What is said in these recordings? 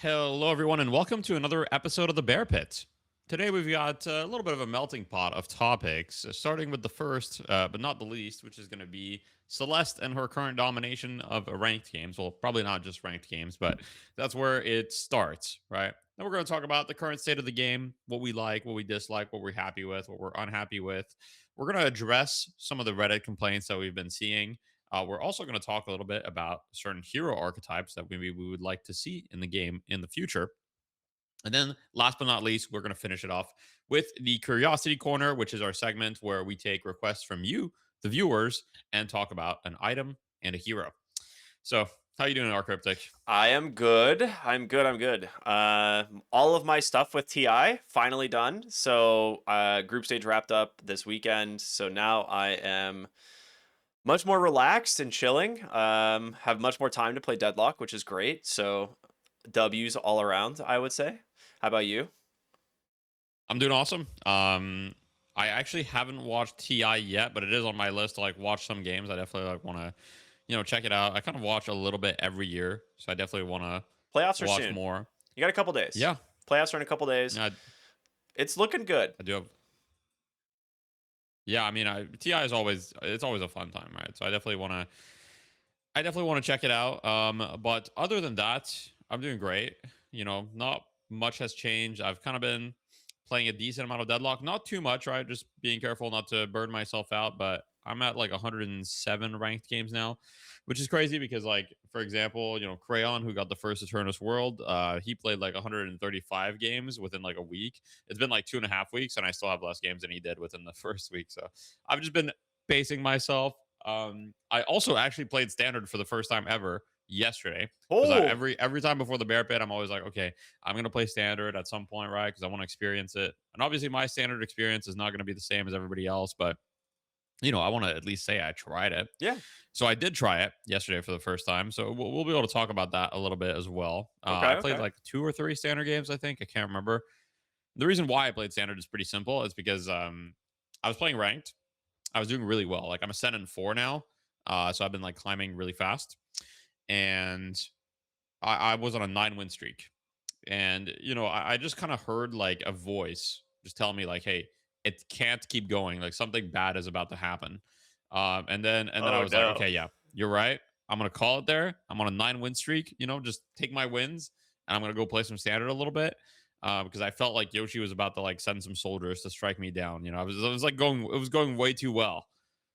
Hello, everyone, and welcome to another episode of the Bear Pit. Today, we've got a little bit of a melting pot of topics, starting with the first, but not the least, which is going to be Celeste and her current domination of ranked games. Well, probably not just ranked games, but that's where it starts, right? Then we're going to talk about the current state of the game, what we like, what we dislike, what we're happy with, what we're unhappy with. We're going to address some of the Reddit complaints that we've been seeing. We're also going to talk a little bit about certain hero archetypes that maybe we would like to see in the game in the future. And then, last but not least, we're going to finish it off with the Curiosity Corner, which is our segment where we take requests from you, the viewers, and talk about an item and a hero. So, how you doing, rkryptic? I am good. I'm good. I'm good. All of my stuff with TI finally done. So group stage wrapped up this weekend. So now I am much more relaxed and chilling. Have much more time to play Deadlock, which is great. So W's all around, I would say. How about you? I'm doing awesome. I actually haven't watched TI yet, but it is on my list to like watch some games. I definitely like want to, check it out. I kind of watch a little bit every year, so I definitely want to Playoffs are watch soon. more. You got a couple days. Yeah, Playoffs are in a couple days. I, It's looking good. I do have. Yeah, I mean, TI is always it's always a fun time, right? So I definitely want to check it out. But other than that, I'm doing great. Not much has changed. I've kind of been playing a decent amount of Deadlock, not too much, right? Just being careful not to burn myself out. But I'm at like 107 ranked games now, which is crazy because, like, for example, Crayon, who got the first Eternus World, he played like 135 games within like a week. It's been like 2.5 weeks, and I still have less games than he did within the first week. So I've just been pacing myself. I also actually played standard for the first time ever yesterday because Oh, every time before the bear pit, I'm always like, okay, I'm gonna play standard at some point, right? Because I want to experience it. And obviously, my standard experience is not going to be the same as everybody else, but I want to at least say I tried it. yeah. So I did try it yesterday for the first time. So we'll be able to talk about that a little bit as well. Okay. I played Okay. like 2 or 3 standard games, I think. I can't remember. The reason why I played standard is pretty simple. It's because I was playing ranked. I was doing really well. Like I'm ascendant 4 now. So I've been like climbing really fast. And I was on a 9 win streak. And, I just kind of heard like a voice just tell me, like, hey, it can't keep going. Like something bad is about to happen. And then I Oh was like, no. okay, yeah, you're right. I'm gonna call it there. I'm on a 9 win streak, just take my wins and I'm gonna go play some standard a little bit. Because I felt like Yoshi was about to like send some soldiers to strike me down. I was like it was going way too well.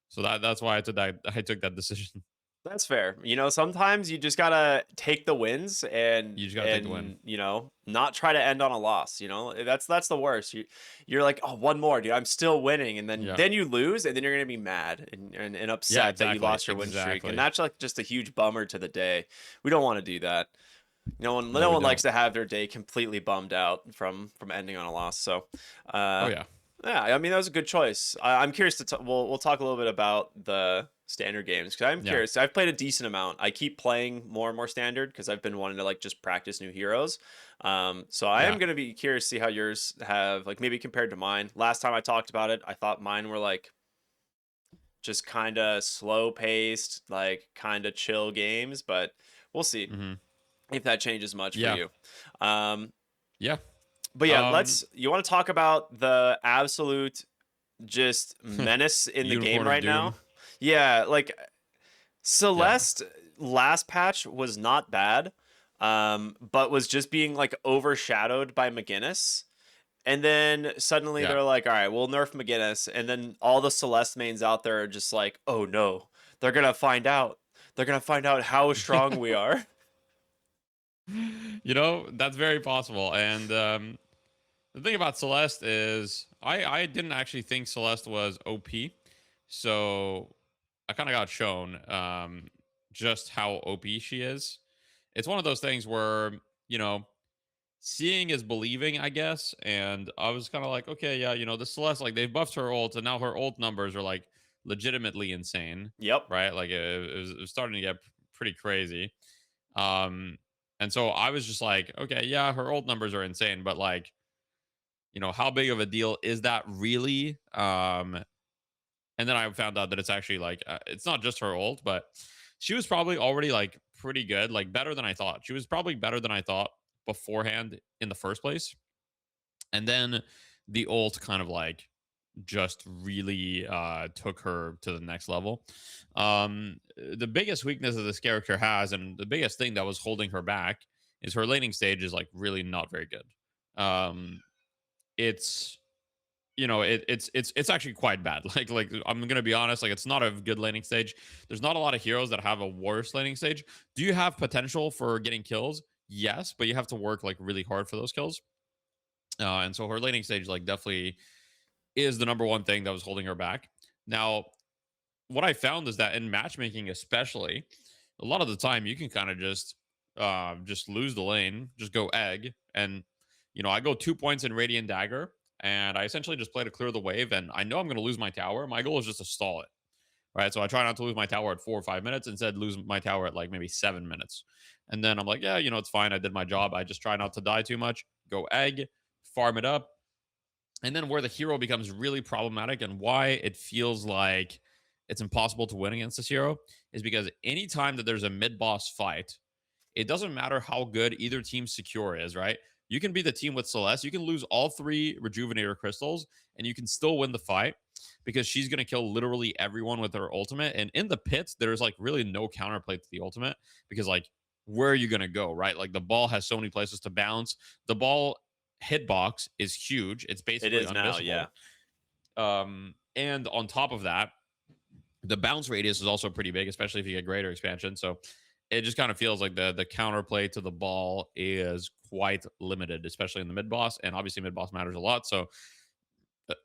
So that's why I took that decision. That's fair. Sometimes you just gotta take the wins and You just gotta take the win. and not try to end on a loss. That's the worst. You're like, oh, one more, dude. I'm still winning, and then Yeah. then you lose, and then you're gonna be mad and Yeah, upset that you exactly. lost your win streak, and Exactly. that's like just a huge bummer to the day. We don't want to do that. No, No we one likes don't. to have their day completely bummed out from ending on a loss. So, Oh uh, yeah. yeah, I mean that was a good choice. I'm curious to we'll talk a little bit about the standard games because I'm Yeah. curious. I've played a decent amount. I keep playing more and more standard because I've been wanting to like just practice new heroes. So I am Yeah. gonna be curious to see how yours have like maybe compared to mine. Last time I talked about it, I thought mine were like just kind of slow paced, like kind of chill games, but we'll see Hmm. if that changes much for Yeah. you. Um, Yeah. but yeah, Um, you want to talk about the absolute just menace in the game Unicorn of right Doom. now. Yeah, like Yeah. Celeste last patch was not bad, but was just being like overshadowed by McGinnis. And then suddenly Yeah. they're like, all right, we'll nerf McGinnis. And then all the Celeste mains out there are just like, oh no, they're going to find out. They're going to find out how strong we are. That's very possible. And the thing about Celeste is I didn't actually think Celeste was OP. So I kind of got shown just how OP she is. It's one of those things where, you know, seeing is believing, I guess. And I was kind of like, okay, yeah, the Celeste, like they've buffed her ult, and now her ult numbers are like legitimately insane, Yep. right? Like it was starting to get pretty crazy. Um, and so I was just like, okay, yeah, her ult numbers are insane, but like, how big of a deal is that really? And then I found out that it's actually like, it's not just her ult, but she was probably already like pretty good, like better than I thought. She was probably better than I thought beforehand in the first place. And then the ult kind of like just really took her to the next level. The biggest weakness that this character has, and the biggest thing that was holding her back, is her laning stage is like really not very good. It's it's actually quite bad. Like I'm gonna be honest, like it's not a good laning stage. There's not a lot of heroes that have a worse laning stage. Do you have potential for getting kills? Yes, but you have to work like really hard for those kills. And so her laning stage like definitely is the number one thing that was holding her back. Now, what I found is that in matchmaking, especially, a lot of the time you can kind of just lose the lane, just go egg, and I go 2 points in Radiant Dagger, and I essentially just play to clear the wave, and I know I'm going to lose my tower. My goal is just to stall it, right? So I try not to lose my tower at 4 or 5 minutes, instead lose my tower at like maybe 7 minutes, and then I'm like, yeah, it's fine. I did my job. I just try not to die too much. Go egg, farm it up, and then where the hero becomes really problematic and why it feels like it's impossible to win against this hero is because anytime that there's a mid boss fight, it doesn't matter how good either team's secure is, right? You can be the team with Celeste, you can lose all 3 Rejuvenator crystals, and you can still win the fight because she's going to kill literally everyone with her ultimate. And in the pits, there's like really no counterplay to the ultimate because, like, where are you going to go, right? Like, the ball has so many places to bounce. The ball hitbox is huge. It's It basically is now, yeah. unmissable. And on top of that, the bounce radius is also pretty big, especially if you get greater expansion. So it just kind of feels like the counterplay to the ball is quite limited, especially in the mid boss. And obviously, mid boss matters a lot. So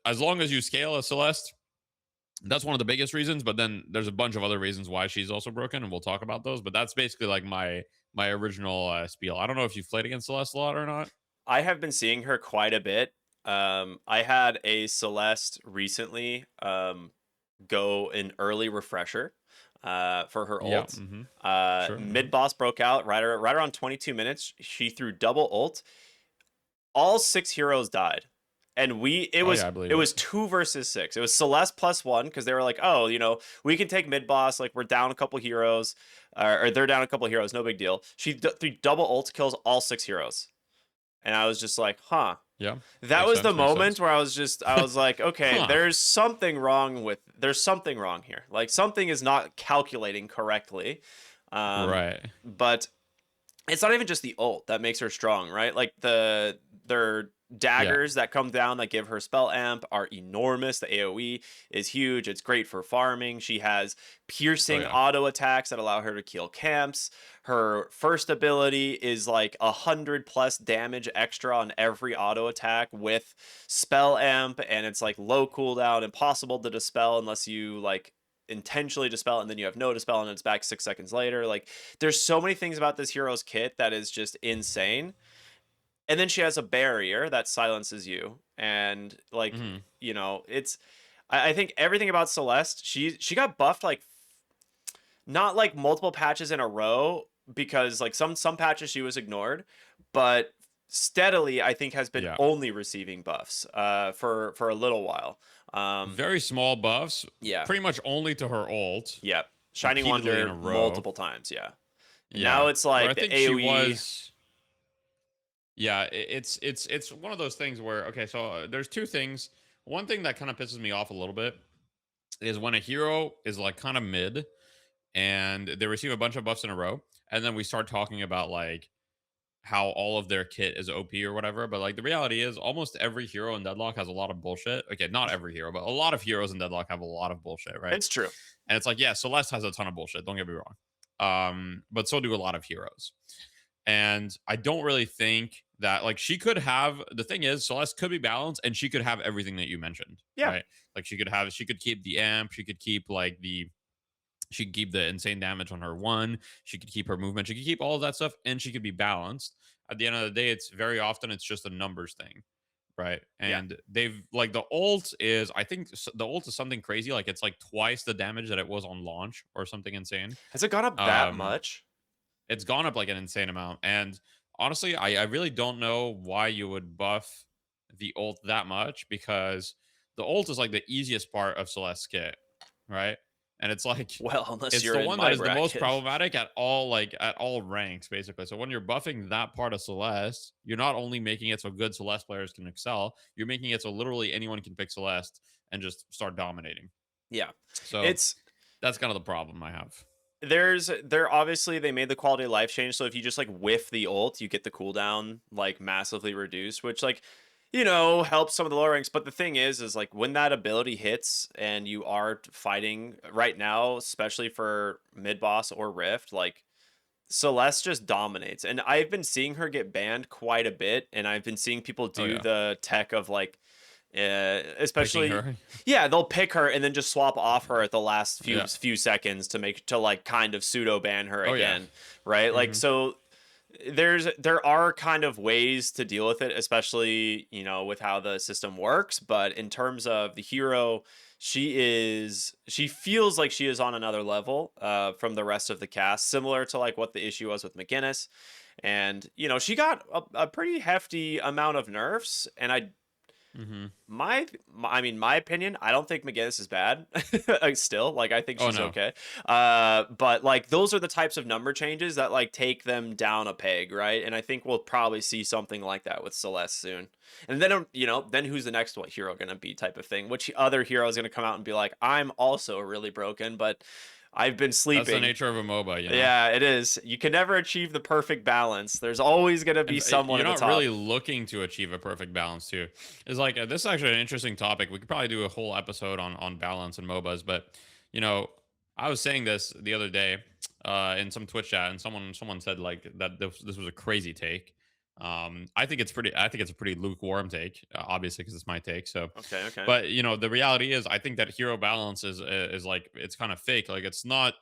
as long as you scale a Celeste, that's one of the biggest reasons. But then there's a bunch of other reasons why she's also broken, and we'll talk about those. But that's basically like my original spiel. I don't know if you've played against Celeste a lot or not. I have been seeing her quite a bit. I had a Celeste recently go an early refresher for her Yeah. ult. Sure. Mid boss broke out right around 22 minutes. She threw double ult. All 6 heroes died, and it Oh was yeah, I believe it it. was 2 versus 6. It was Celeste +1 because they were like, oh, we can take mid boss. Like, we're down a couple heroes, or they're down a couple heroes. No big deal. She threw double ult, kills all 6 heroes, and I was just like, huh. Yeah. That Makes was the sense. Makes moment sense. where I was like, okay, Huh. there's something wrong here. Like, something is not calculating correctly. Right. But it's not even just the ult that makes her strong, right? Like, their Yeah. daggers that come down that give her spell amp are enormous. The AoE is huge. It's great for farming. She has Oh piercing yeah. auto attacks that allow her to kill camps. Her first ability is like 100+ damage extra on every auto attack with spell amp, and it's like low cooldown, impossible to dispel unless you like intentionally dispel it, and then you have no dispel and it's back 6 seconds later. Like, there's so many things about this hero's kit that is just insane. And then she has a barrier that silences you, and like, Hmm. it's I think everything about Celeste, she got buffed like not like multiple patches in a row, because like some patches she was ignored, but steadily I think has been Yeah. only receiving buffs for a little while. Very small buffs, Yeah. pretty much only to her ult, Yep. Shining repeatedly in Wonder a row. multiple times, yeah. And now Yeah. it's Where I like the think she AoE. was. Yeah, it's one of those things where, okay, so there's two things. One thing that kind of pisses me off a little bit is when a hero is like kind of mid and they receive a bunch of buffs in a row, and then we start talking about like how all of their kit is OP or whatever. But like the reality is, almost every hero in Deadlock has a lot of bullshit. Okay, not every hero, but a lot of heroes in Deadlock have a lot of bullshit, right? It's true. And it's like, yeah, Celeste has a ton of bullshit. Don't get me wrong. But so do a lot of heroes. And I don't really think that, like, she could have, the thing is, Celeste could be balanced and she could have everything that you mentioned, Yeah. right? Like, she could keep the amp, she could keep like she could keep the insane damage on her one, she could keep her movement, she could keep all of that stuff, and she could be balanced. At the end of the day, it's very often it's just a numbers thing, right? Yeah. And they've like the ult is, I think the ult is something crazy, like it's like twice the damage that it was on launch or something insane. Has it gone up that Um, much? it's gone up like an insane amount. And honestly, I really don't know why you would buff the ult that much, because the ult is like the easiest part of Celeste's kit, right? And it's like Well, unless it's you're the in one that my is the most bracket. problematic at all ranks, basically. So when you're buffing that part of Celeste, you're not only making it so good Celeste players can excel, you're making it so literally anyone can pick Celeste and just start dominating. Yeah. So It's that's kind of the problem I have. there obviously they made the quality of life change, so if you just like whiff the ult, you get the cooldown like massively reduced, which like helps some of the lower ranks. But the thing is like when that ability hits and you are fighting right now, especially for mid boss or Rift, like Celeste just dominates. And I've been seeing her get banned quite a bit, and I've been seeing people Oh do yeah. the tech of like Picking especially her. yeah, they'll pick her and then just swap off her at the last few Yeah. few seconds to make to like kind of pseudo ban her Oh yeah. again, right? Like Hmm. so there are kind of ways to deal with it, especially with how the system works. But in terms of the hero, she feels like she is on another level from the rest of the cast, similar to like what the issue was with McGinnis. And she got a pretty hefty amount of nerfs, and Hmm. I mean, my opinion, I don't think McGinnis is bad. Still, like I think Oh she's no. okay. But like those are the types of number changes that like take them down a peg, right? And I think we'll probably see something like that with Celeste soon. And then then who's the next one hero gonna be type of thing? Which other hero is gonna come out and be like, I'm also really broken, but I've been That's the sleeping. nature of a MOBA, you know. Yeah, it is. You can never achieve the perfect balance. There's always gonna be And someone you're at the not really top. looking to achieve a perfect balance too. It's like this is actually an interesting topic. We could probably do a whole episode on balance and MOBAs, but you know, I was saying this the other day in some Twitch chat, and someone said like that this was a crazy take. I think it's pretty. I think it's a pretty lukewarm take, obviously because it's my take. So, Okay, okay. but the reality is, I think that hero balance is like it's kind of fake. Like it's not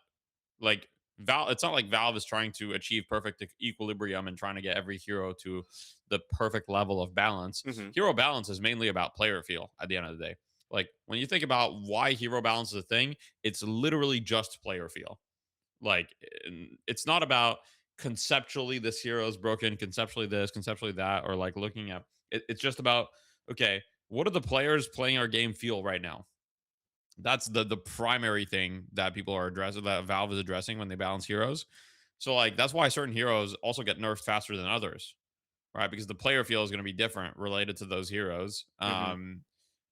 like it's not like Valve is trying to achieve perfect equilibrium and trying to get every hero to the perfect level of balance. Hmm. Hero balance is mainly about player feel at the end of the day. Like when you think about why hero balance is a thing, it's literally just player feel. Like it's not about conceptually this hero is broken, conceptually this, conceptually that, or like looking at it's just about okay, what do the players playing our game feel right now? That's the primary thing that people are addressing, that Valve is addressing when they balance heroes. So like that's why certain heroes also get nerfed faster than others, right? Because the player feel is going to be different related to those heroes. Hmm.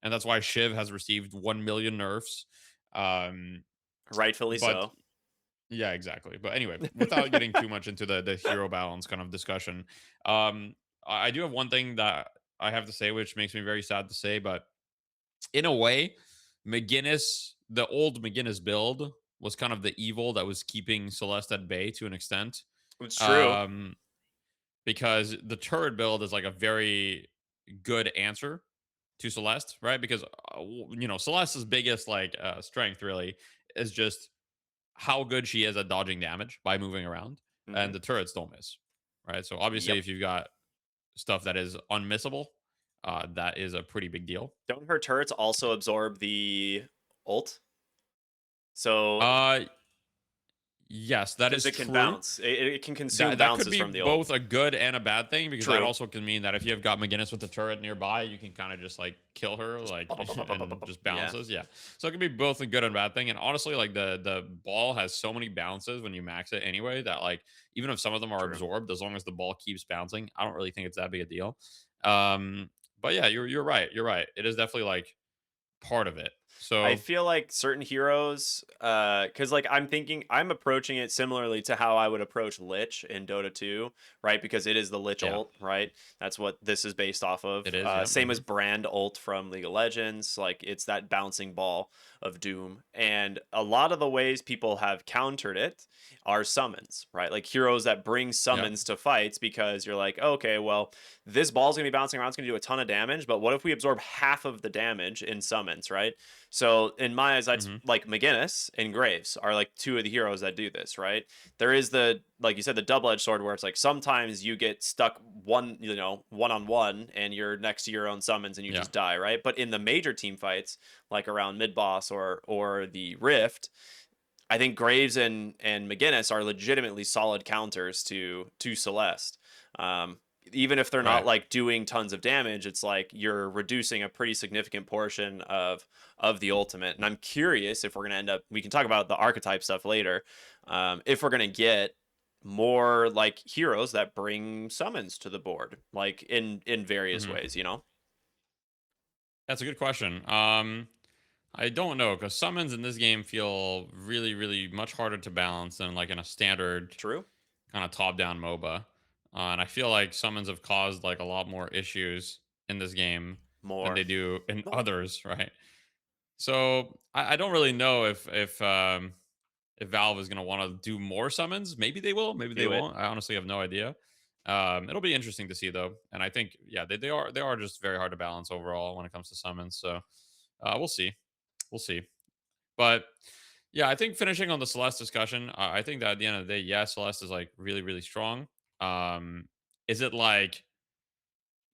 And that's why Shiv has received 1 million nerfs. Um, Rightfully but so. yeah, exactly. But anyway, without getting too much into the hero balance kind of discussion, I do have one thing that I have to say, which makes me very sad to say, but in a way, McGinnis, the old McGinnis build was kind of the evil that was keeping Celeste at bay to an extent. It's true. Um, because the turret build is like a very good answer to Celeste, right? Because Celeste's biggest strength really is just how good she is at dodging damage by moving around, Hmm. and the turrets don't miss, right? So obviously, Yep. if you've got stuff that is unmissable, that is a pretty big deal. Don't her turrets also absorb the ult? So, Uh, yes, that because is it can true. bounce, it can consume That could bounces be from the ult. both a good and a bad thing because that True. also can mean that if you've got McGinnis with the turret nearby, you can kind of just like kill her Just like pop, pop, pop, pop, pop, pop, and pop. just Yeah. bounces. Yeah, so it can be both a good and bad thing. And honestly, like the ball has so many bounces when you max it anyway that like even if some of them are True. absorbed, as long as the ball keeps bouncing, I don't really think it's that big a deal. Um, but yeah, you're right. You're right. It is definitely like part of it. I So feel like certain heroes, because like I'm approaching it similarly to how I would approach Lich in Dota 2, right? Because it is the Lich yeah, ult, right? That's what this is based off of. it is. Yeah. Same as Hmm. Brand ult from League of Legends, like it's that bouncing ball of doom. And a lot of the ways people have countered it are summons, right? Like heroes that bring Yeah. summons to fights because you're like, okay, well, this ball's gonna be bouncing around, it's gonna do a ton of damage, but what if we absorb half of the damage in summons, right? So in my eyes, that's Hmm. like McGinnis and Graves are like two of the heroes that do this, right? There is the like you said, the double-edged sword where it's like sometimes you get stuck one on one and you're next to your own summons and you Yeah. just die, right? But in the major team fights, like around mid boss or the Rift, I think Graves and McGinnis are legitimately solid counters to Celeste. Um, even if they're not Right. like doing tons of damage, it's like you're reducing a pretty significant portion of the ultimate. And I'm curious if we're gonna end up. We can talk about the archetype stuff later. If we're gonna get more like heroes that bring summons to the board, like in various Hmm. ways, you know. That's a good question. I don't know because summons in this game feel really, really much harder to balance than like in a standard True. kind of top-down MOBA. And I feel like summons have caused like a lot more issues in this game than More. they do in others, right? So I don't really know if Valve is going to want to do more summons. Maybe they will. Maybe they Do it. won't. I honestly have no idea. It'll be interesting to see though, and I think yeah, they are just very hard to balance overall when it comes to summons. So we'll see, we'll see. But yeah, I think finishing on the Celeste discussion, I think that at the end of the day, yeah, Celeste is like really really strong. Is it like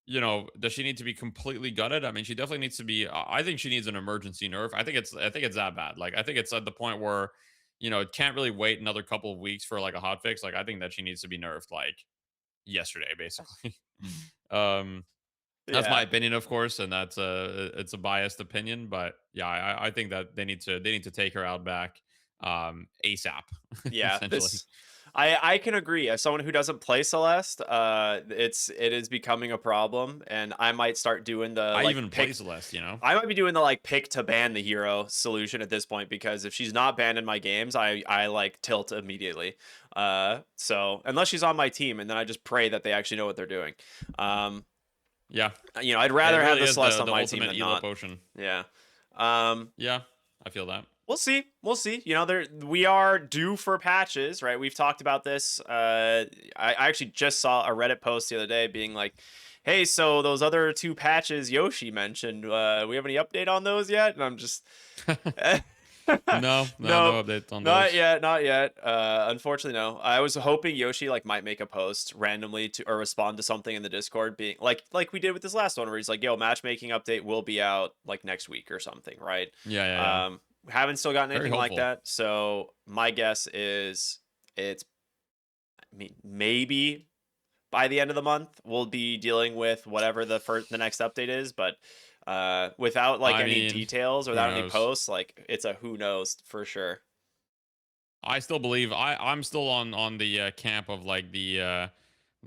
does she need to be completely gutted? I mean, she definitely needs to be. I think she needs an emergency nerf. I think it's that bad. Like, I think it's at the point where, it can't really wait another couple of weeks for like a hot fix. Like, I think that she needs to be nerfed like yesterday, basically. um, that's my Yeah. opinion, of course, and it's a biased opinion, but yeah, I think that they need to take her out back, ASAP, Yeah, essentially. this I can agree. As someone who doesn't play Celeste, it is becoming a problem, and I might start doing the I like even play pick. Celeste. I might be doing the like pick to ban the hero solution at this point because if she's not banned in my games, I like tilt immediately. So unless she's on my team, and then I just pray that they actually know what they're doing. Um, Yeah, I'd it rather have really the is Celeste on the my team ultimate than elo not. potion. Yeah. Um, Yeah, I feel that. We'll see. We'll see. We are due for patches, right? We've talked about this. I actually just saw a Reddit post the other day being like, "Hey, so those other two patches Yoshi mentioned, we have any update on those yet?" And I'm just, No, no, no, no update on not those. yet, not yet. Unfortunately, no. I was hoping Yoshi like might make a post randomly to or respond to something in the Discord, being like we did with this last one, where he's like, "Yo, matchmaking update will be out like next week or something," right? Yeah, yeah, yeah. Um, haven't still gotten Very anything like hopeful. that. So my guess is it's maybe by the end of the month we'll be dealing with whatever the next update is, but without like I any mean, details or who without any knows? posts, like it's a who knows for sure. I still believe I'm still on the camp of like the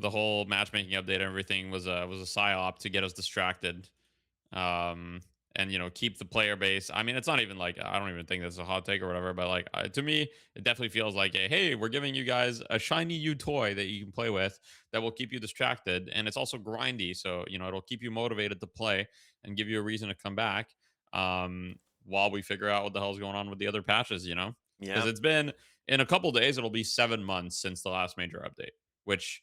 whole matchmaking update and everything was a psyop to get us distracted. um and keep the player base. I mean, it's not even like, I don't even think that's a hot take or whatever, but like, to me it definitely feels like a, hey, we're giving you guys a shiny new toy that you can play with that will keep you distracted, and it's also grindy, so it'll keep you motivated to play and give you a reason to come back, um while we figure out what the hell's going on with the other patches, because Yeah, it's been, in a couple days it'll be 7 months since the last major update, which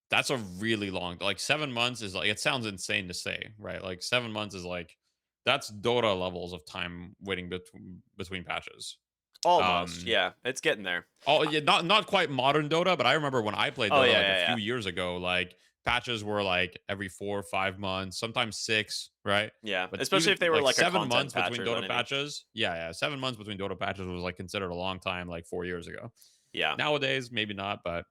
that's a really long, like 7 months is like, it sounds insane to say, right? Like 7 months is like, that's Dota levels of time waiting between patches. almost. Um, Yeah, it's getting there. oh yeah, not quite modern Dota, but I remember when I played Oh Dota yeah, like a yeah, few yeah. years ago, like patches were like every 4 or 5 months, sometimes 6, right? Yeah, But especially even if they were like like a seven content months patch between or Dota anything. patches, yeah, yeah, 7 months between Dota patches was like considered a long time, like 4 years ago. Yeah. Nowadays, maybe not, but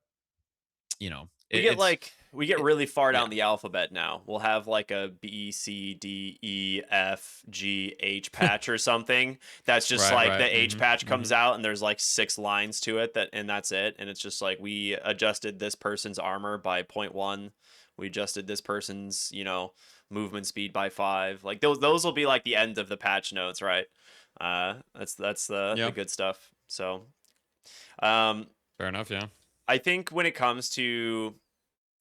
We it, get it's like we get it, really far yeah, down the alphabet now. We'll have like a B, C, D, E, F, G, H patch or something. That's just right, like the right, H patch hmm. comes out and there's like 6 lines to it and that's it. And it's just like we adjusted this person's armor by point 0.1. We adjusted this person's, movement speed by 5. Like those will be like the end of the patch notes, right? That's the Yeah, good stuff. So, um fair enough. Yeah. I think when it comes to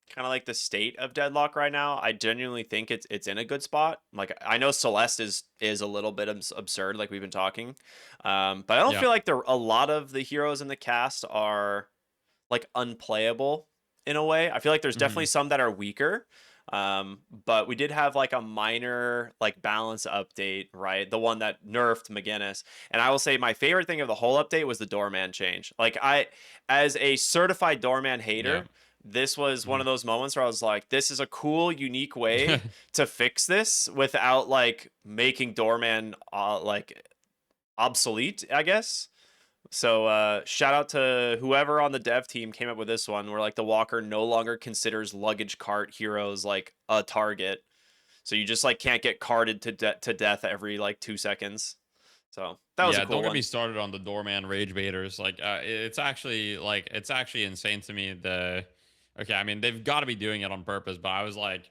kind of like the state of Deadlock right now, I genuinely think it's in a good spot. Like I know Celeste is a little bit absurd, like we've been talking, but I don't Yeah. feel like a lot of the heroes in the cast are like unplayable in a way. I feel like there's definitely Hmm. some that are weaker. But we did have like a minor like balance update, right? The one that nerfed McGinnis. And I will say my favorite thing of the whole update was the doorman change. Like as a certified doorman Yeah. hater, this was one Hmm. of those moments where I was like, this is a cool, unique way to fix this without like making doorman like obsolete, I guess. So shout out to whoever on the dev team came up with this one, where like the walker no longer considers luggage cart heroes like a target. So you just like can't get carted to death every like 2 seconds. So that was a Yeah, cool don't get one. me started on the doorman rage baiters. It's actually insane to me. Okay, I mean they've got to be doing it on purpose, but I was like,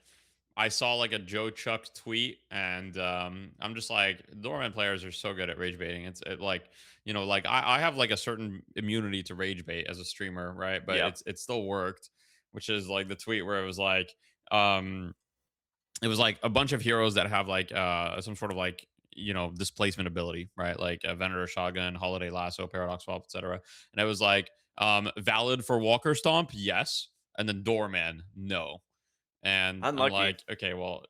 I saw like a Joe Chuck tweet, and I'm just like, doorman players are so good at rage baiting. Like, like I have like a certain immunity to rage bait as a streamer, right? But Yeah. it still worked, which is like the tweet where um it was like a bunch of heroes that have like some sort of like displacement ability, right? Like a Venator Shotgun, Holiday Lasso, Paradox Swap, etc. And it was like valid for Walker Stomp, yes, and then Doorman, no. And I'm Unlucky. like, okay, well,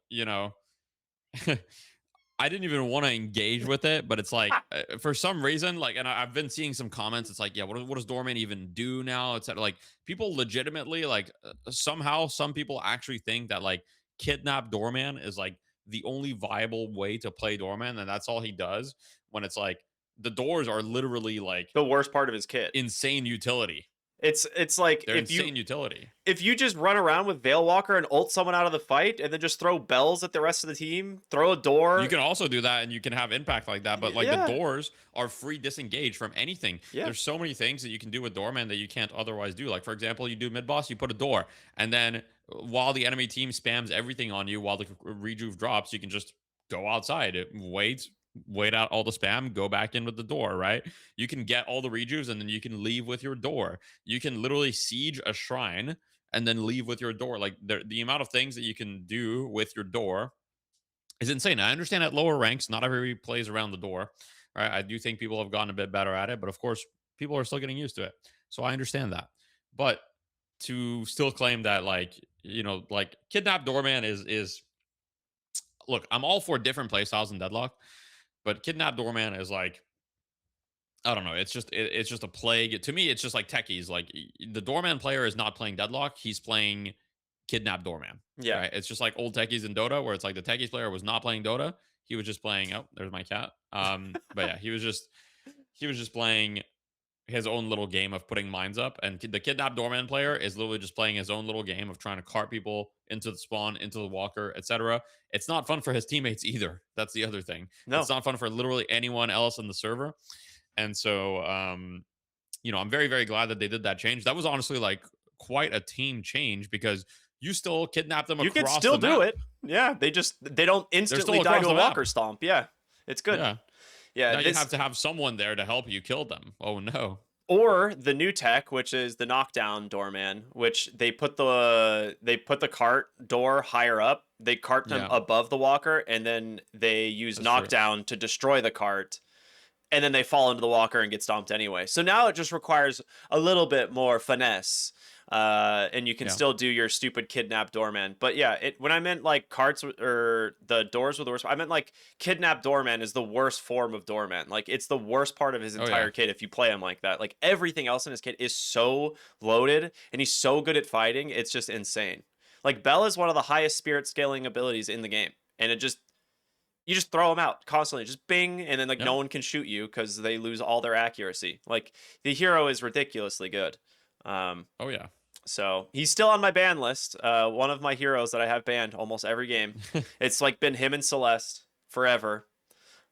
I didn't even want to engage with it, but it's like for some reason, like, and I've been seeing some comments. It's like, yeah, what does Doorman even do now? It's like people legitimately, like, somehow some people actually think that like kidnap Doorman is like the only viable way to play Doorman, and that's all he does. When it's like the doors are literally like The worst part of his kit. insane utility. It's like They're insane utility. if you just run around with Veil Walker and ult someone out of the fight and then just throw bells at the rest of the team, throw a You door. can also do that and you can have impact like that, but like the Yeah. doors are free disengage from anything. Yeah. There's so many things that you can do with doorman that you can't otherwise do. Like for example, you do mid boss, you put a door, and then while the enemy team spams everything on you while the rejuve drops, you can just go outside, wait out all the spam, go back in with the door, right? You can get all the rejuves and then you can leave with your door. You can literally siege a shrine and then leave with your door. Like the amount of things that you can do with your door is insane. I understand at lower ranks, not everybody plays around the door. Right? I do think people have gotten a bit better at it, but of course, people are still getting used to it. So I understand that. But to still claim that, like, like kidnap doorman is look, I'm all for different playstyles in Deadlock, but kidnap doorman is like, I don't know. It's just a plague. To me, it's just like techies. Like the doorman player is not playing Deadlock. He's playing kidnap doorman. Yeah. Right. It's just like old techies in Dota, where it's like the techies player was not playing Dota. He was just playing. Oh, there's my cat. But yeah, he was just playing his own little game of putting mines up, and the kidnap doorman player is literally just playing his own little game of trying to cart people into the spawn, into the walker, etc. It's not fun for his teammates either. That's the other thing. It's No. not fun for literally anyone else in the server. And so, I'm very, very glad that they did that change. That was honestly like quite a team change because you still kidnap them You can across still the do map. it. Yeah, they don't They're instantly still die across to a the map. walker stomp. Yeah. It's good. Yeah. Yeah, Now you this have to have someone there to help you kill them. Oh no. or the new tech, which is the knockdown doorman, which they put the cart door higher up. They cart them Yeah, above the walker, and then they use that's true. knockdown to destroy the cart, and then they fall into the walker and get stomped anyway. So now it just requires a little bit more finesse. And you can Yeah. still do your stupid kidnap doorman. But yeah, when I meant like carts or the doors were the worst, I meant like kidnap doorman is the worst form of doorman. Like it's the worst part of his Oh yeah. entire kit if you play him like that. Like everything else in his kit is so loaded and he's so good at fighting. It's just insane. Like Bell is one of the highest spirit scaling abilities in the game, and you just throw them out constantly, just bing, and then like Yeah. no one can shoot you because they lose all their accuracy. Like the hero is ridiculously good. Um, Oh yeah. so he's still on my ban list. One of my heroes that I have banned almost every game. It's like been him and Celeste forever.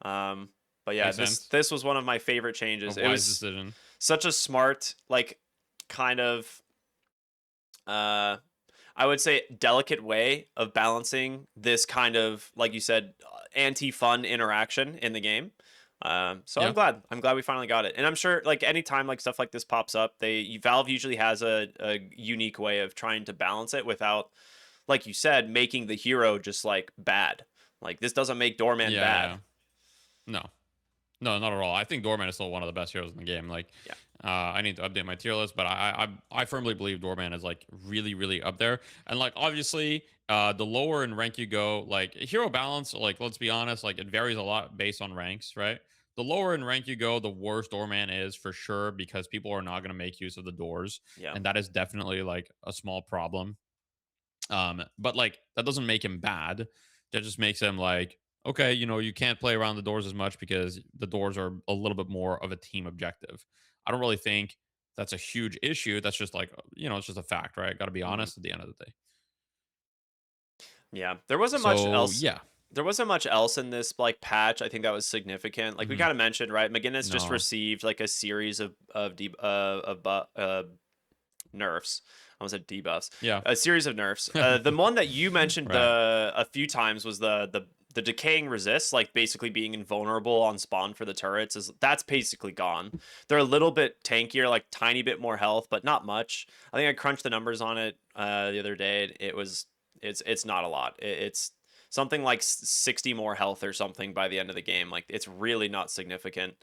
But yeah, Makes this sense. this was one of my favorite A changes. It wise was decision. such a smart, like, kind of uh I would say delicate way of balancing this kind of, like you said, anti-fun interaction in the game. So I'm Yeah. glad. I'm glad we finally got it. And I'm sure like anytime like stuff like this pops up, Valve usually has a unique way of trying to balance it without, like you said, making the hero just like bad. Like this doesn't make Doorman Yeah. bad. Yeah. No. No, not at all. I think Doorman is still one of the best heroes in the game. Like, Yeah. I need to update my tier list, but I firmly believe Doorman is like really, really up there. And like obviously, the lower in rank you go, like hero balance, like let's be honest, like it varies a lot based on ranks, right? The lower in rank you go, the worse Doorman is for sure because people are not going to make use of the doors, Yeah. and that is definitely like a small problem. But like that doesn't make him bad. That just makes him like okay, you can't play around the doors as much because the doors are a little bit more of a team objective. I don't really think that's a huge issue. That's just like, it's just a fact, right? Got to be Mhm. honest at the end of the day. Yeah, there wasn't much So, else. yeah. There wasn't much else in this like patch. I think that was significant. Like we Mhm. kind of mentioned, right? McGinnis just No. received like a series of nerfs. I almost said debuffs. Yeah. A series of nerfs. The one that you mentioned Right. a few times was the decaying resist, like basically being invulnerable on spawn for the turrets. That's basically gone. They're a little bit tankier, like tiny bit more health, but not much. I think I crunched the numbers on it the other day. It's not a lot. It's something like 60 more health or something by the end of the game. Like it's really not significant.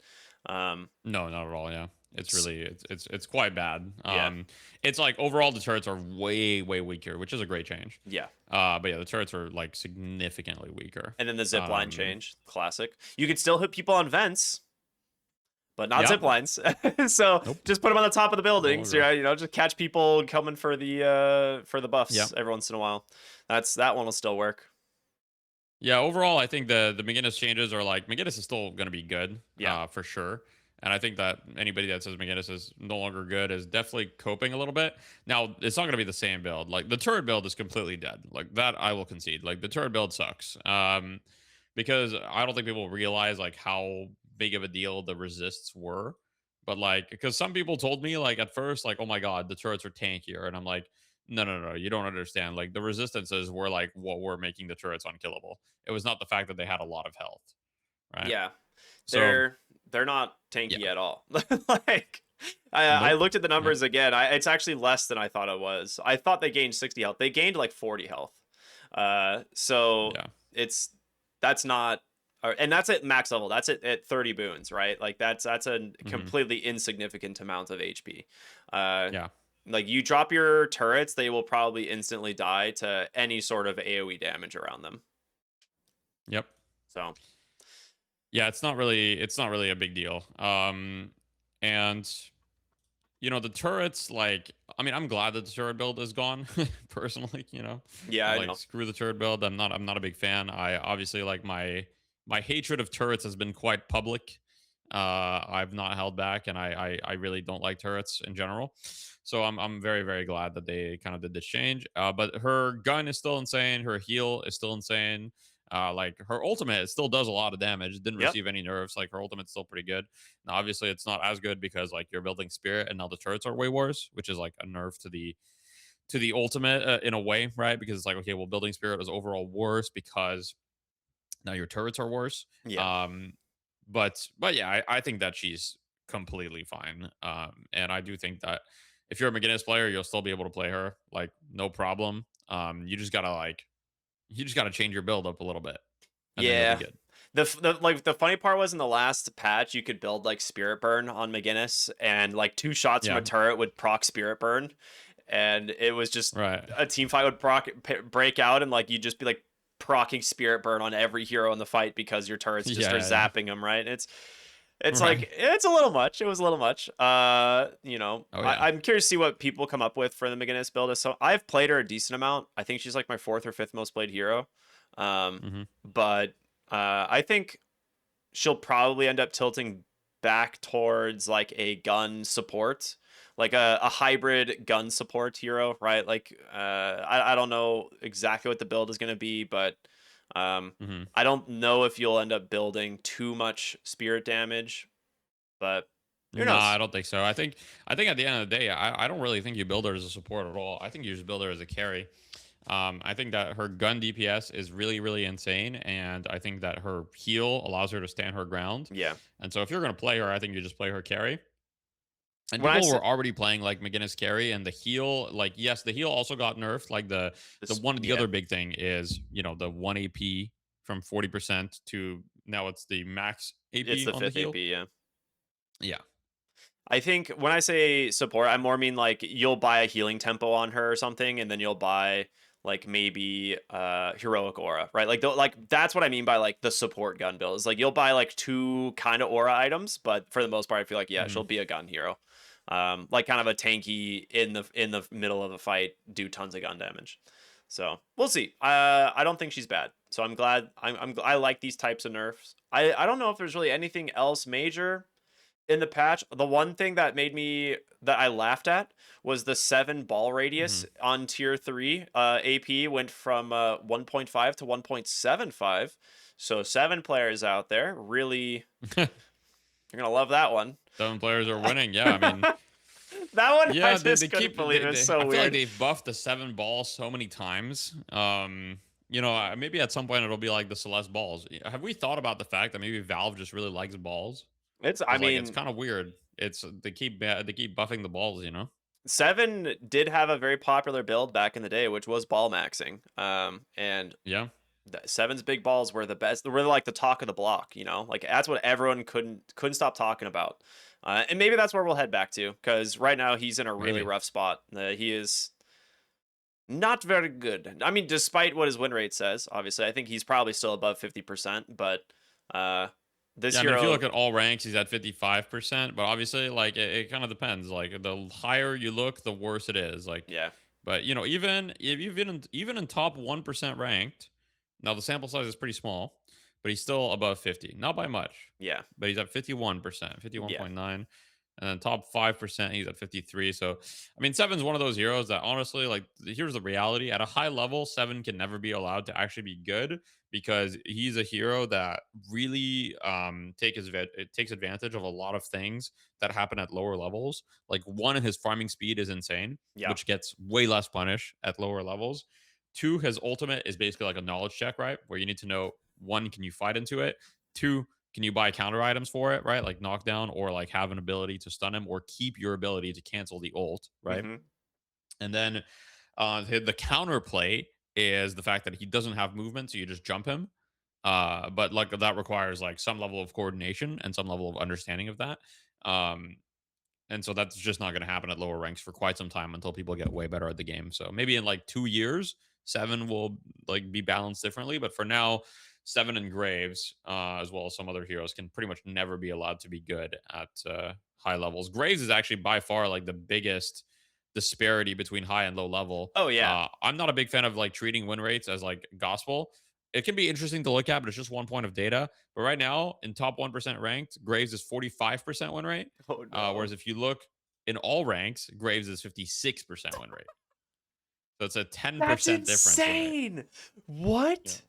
Um, No, not at all. Yeah, it's s- really it's quite bad. yeah, It's like overall the turrets are way weaker, which is a great change. yeah. But yeah, the turrets are like significantly weaker. And then the zip line Um, change, classic. You could still hit people on vents, but not yeah. zip lines. So Nope. just put them on the top of the No buildings. longer. Yeah, just catch people coming for the Yeah. buffs every once in a while. That one will still work. Yeah. Overall, I think the McGinnis changes are like McGinnis is still going to be good, Yeah, for sure. And I think that anybody that says McGinnis is no longer good is definitely coping a little bit. Now, it's not going to be the same build. Like the turret build is completely dead. Like that, I will concede. Like the turret build sucks. Because I don't think people realize like how big of a deal the resists were. But like, because some people told me like at first, like, oh my god, the turrets are tankier, and I'm like, no, you don't understand. Like the resistances were like what were making the turrets unkillable. It was not the fact that they had a lot of health, right? yeah. So They're not yeah, tanky at all. Like I nope, looked at the nope, numbers again. It's actually less than I thought it was. I thought they gained 60 health. They gained like 40 health. So yeah, it's that's not and that's at max level. That's at 30 boons, right? Like that's a hmm, completely insignificant amount of HP. Uh yeah, like you drop your turrets, they will probably instantly die to any sort of AoE damage around them. yep, So, yeah. It's not really a big deal. And the turrets, like, I mean, I'm glad that the turret build is gone, personally, yeah, I like know. screw the turret build. I'm not a big fan. I obviously like my hatred of turrets has been quite public. I've not held back, and I really don't like turrets in general. So I'm very glad that they kind of did this change. But her gun is still insane. Her heal is still insane. Like her ultimate, it still does a lot of damage. It didn't Yep. receive any nerfs. Like her ultimate's still pretty good. Now, obviously, it's not as good because like you're building spirit, and now the turrets are way worse, which is like a nerf to the ultimate, in a way, right? Because it's like, okay, well, building spirit is overall worse because now your turrets are worse. Yeah. But yeah, I think that she's completely fine. And I do think that if you're a McGinnis player, you'll still be able to play her like no problem. You just gotta change your build up a little bit, and then you'll be Yeah. good. The funny part was in the last patch you could build like Spirit Burn on McGinnis and like two shots from a Yeah, turret would proc Spirit Burn and it was just right. a team fight would break out and like you'd just be like procking Spirit Burn on every hero in the fight because your turrets just are Yeah. zapping them, right? It's Right. like it's a little much. It was a little much. Oh yeah. I'm curious to see what people come up with for the McGinnis build. So I've played her a decent amount. I think she's like my fourth or fifth most played hero. Um, Hmm. but I think she'll probably end up tilting back towards like a gun support, like a hybrid gun support hero, right? Like I don't know exactly what the build is going to be, but Hmm. I don't know if you'll end up building too much spirit damage, but who Nah, I knows? don't think so. I think at the end of the day, I don't really think you build her as a support at all. I think you just build her as a carry. I think that her gun DPS is really insane, and I think that her heal allows her to stand her ground. Yeah. And so if you're gonna play her, I think you just play her carry. And When I people say were already playing like McGinnis carry, and the heal, like, yes, the heal also got nerfed. Like the this, one the yeah, other big thing is the 1 AP from 40% to now it's the max it's AP the on the fifth heal. AP. Yeah. Yeah. I think when I say support, I more mean like you'll buy a healing tempo on her or something, and then you'll buy like maybe heroic aura, right? Like that's what I mean by like the support gun build. Is like you'll buy like two kind of aura items, but for the most part, I feel like yeah, Hmm. she'll be a gun hero, like kind of a tanky in the middle of a fight, do tons of gun damage. So we'll see. I don't think she's bad. So I'm glad. I like these types of nerfs. I don't know if there's really anything else major in the patch. The one thing that I laughed at was the 7 ball radius Hmm. on tier 3. AP went from 1.5 to 1.75. So 7 players out there really, you're gonna love that one. 7 players are winning. Yeah, I mean, That one I yeah, they just couldn't keep believe. It's I so feel like weird. they've buffed the 7 balls so many times. Maybe at some point it'll be like the Celeste balls. Have we thought about the fact that maybe Valve just really likes balls? I Because like it's mean, kind of weird. It's they keep buffing the balls. 7 did have a very popular build back in the day, which was ball maxing. And Yeah. Seven's big balls were the best. They were like the talk of the block. Like that's what everyone couldn't stop talking about. And maybe that's where we'll head back to, because right now he's in a really Maybe. rough spot. He is not very good. I mean, despite what his win rate says, obviously, I think he's probably still above 50%. But uh, this Yeah, I mean, if you hero, look at all ranks, he's at 55%. But obviously, like it kind of depends. Like the higher you look, the worse it is. Like, yeah, but even if even in top 1% ranked, now the sample size is pretty small, but he's still above 50. Not by much, yeah, but he's at 51%, yeah. 51.9. And then top 5%, he's at 53. So, I mean, Seven's one of those heroes that honestly, like, here's the reality. At a high level, Seven can never be allowed to actually be good because he's a hero that really it takes advantage of a lot of things that happen at lower levels. Like, one, his farming speed is insane, Yeah. which gets way less punish at lower levels. Two, his ultimate is basically like a knowledge check, right? Where you need to know, one, can you fight into it? Two, can you buy counter items for it, right? Like knockdown, or like have an ability to stun him or keep your ability to cancel the ult, right? Hmm. And then the counter play is the fact that he doesn't have movement, so you just jump him. But like that requires like some level of coordination and some level of understanding of that. Um, and so that's just not going to happen at lower ranks for quite some time until people get way better at the game. So maybe in like 2 years, Seven will like be balanced differently. But for now, Seven and Graves, as well as some other heroes, can pretty much never be allowed to be good at high levels. Graves is actually by far like the biggest disparity between high and low level. Oh yeah. I'm not a big fan of like treating win rates as like gospel. It can be interesting to look at, but it's just one point of data. But right now, in top 1% ranked, Graves is 45% win rate. Oh no. Whereas if you look in all ranks, Graves is 56% win rate. So it's a That's 10% difference win rate. insane. Yeah. What?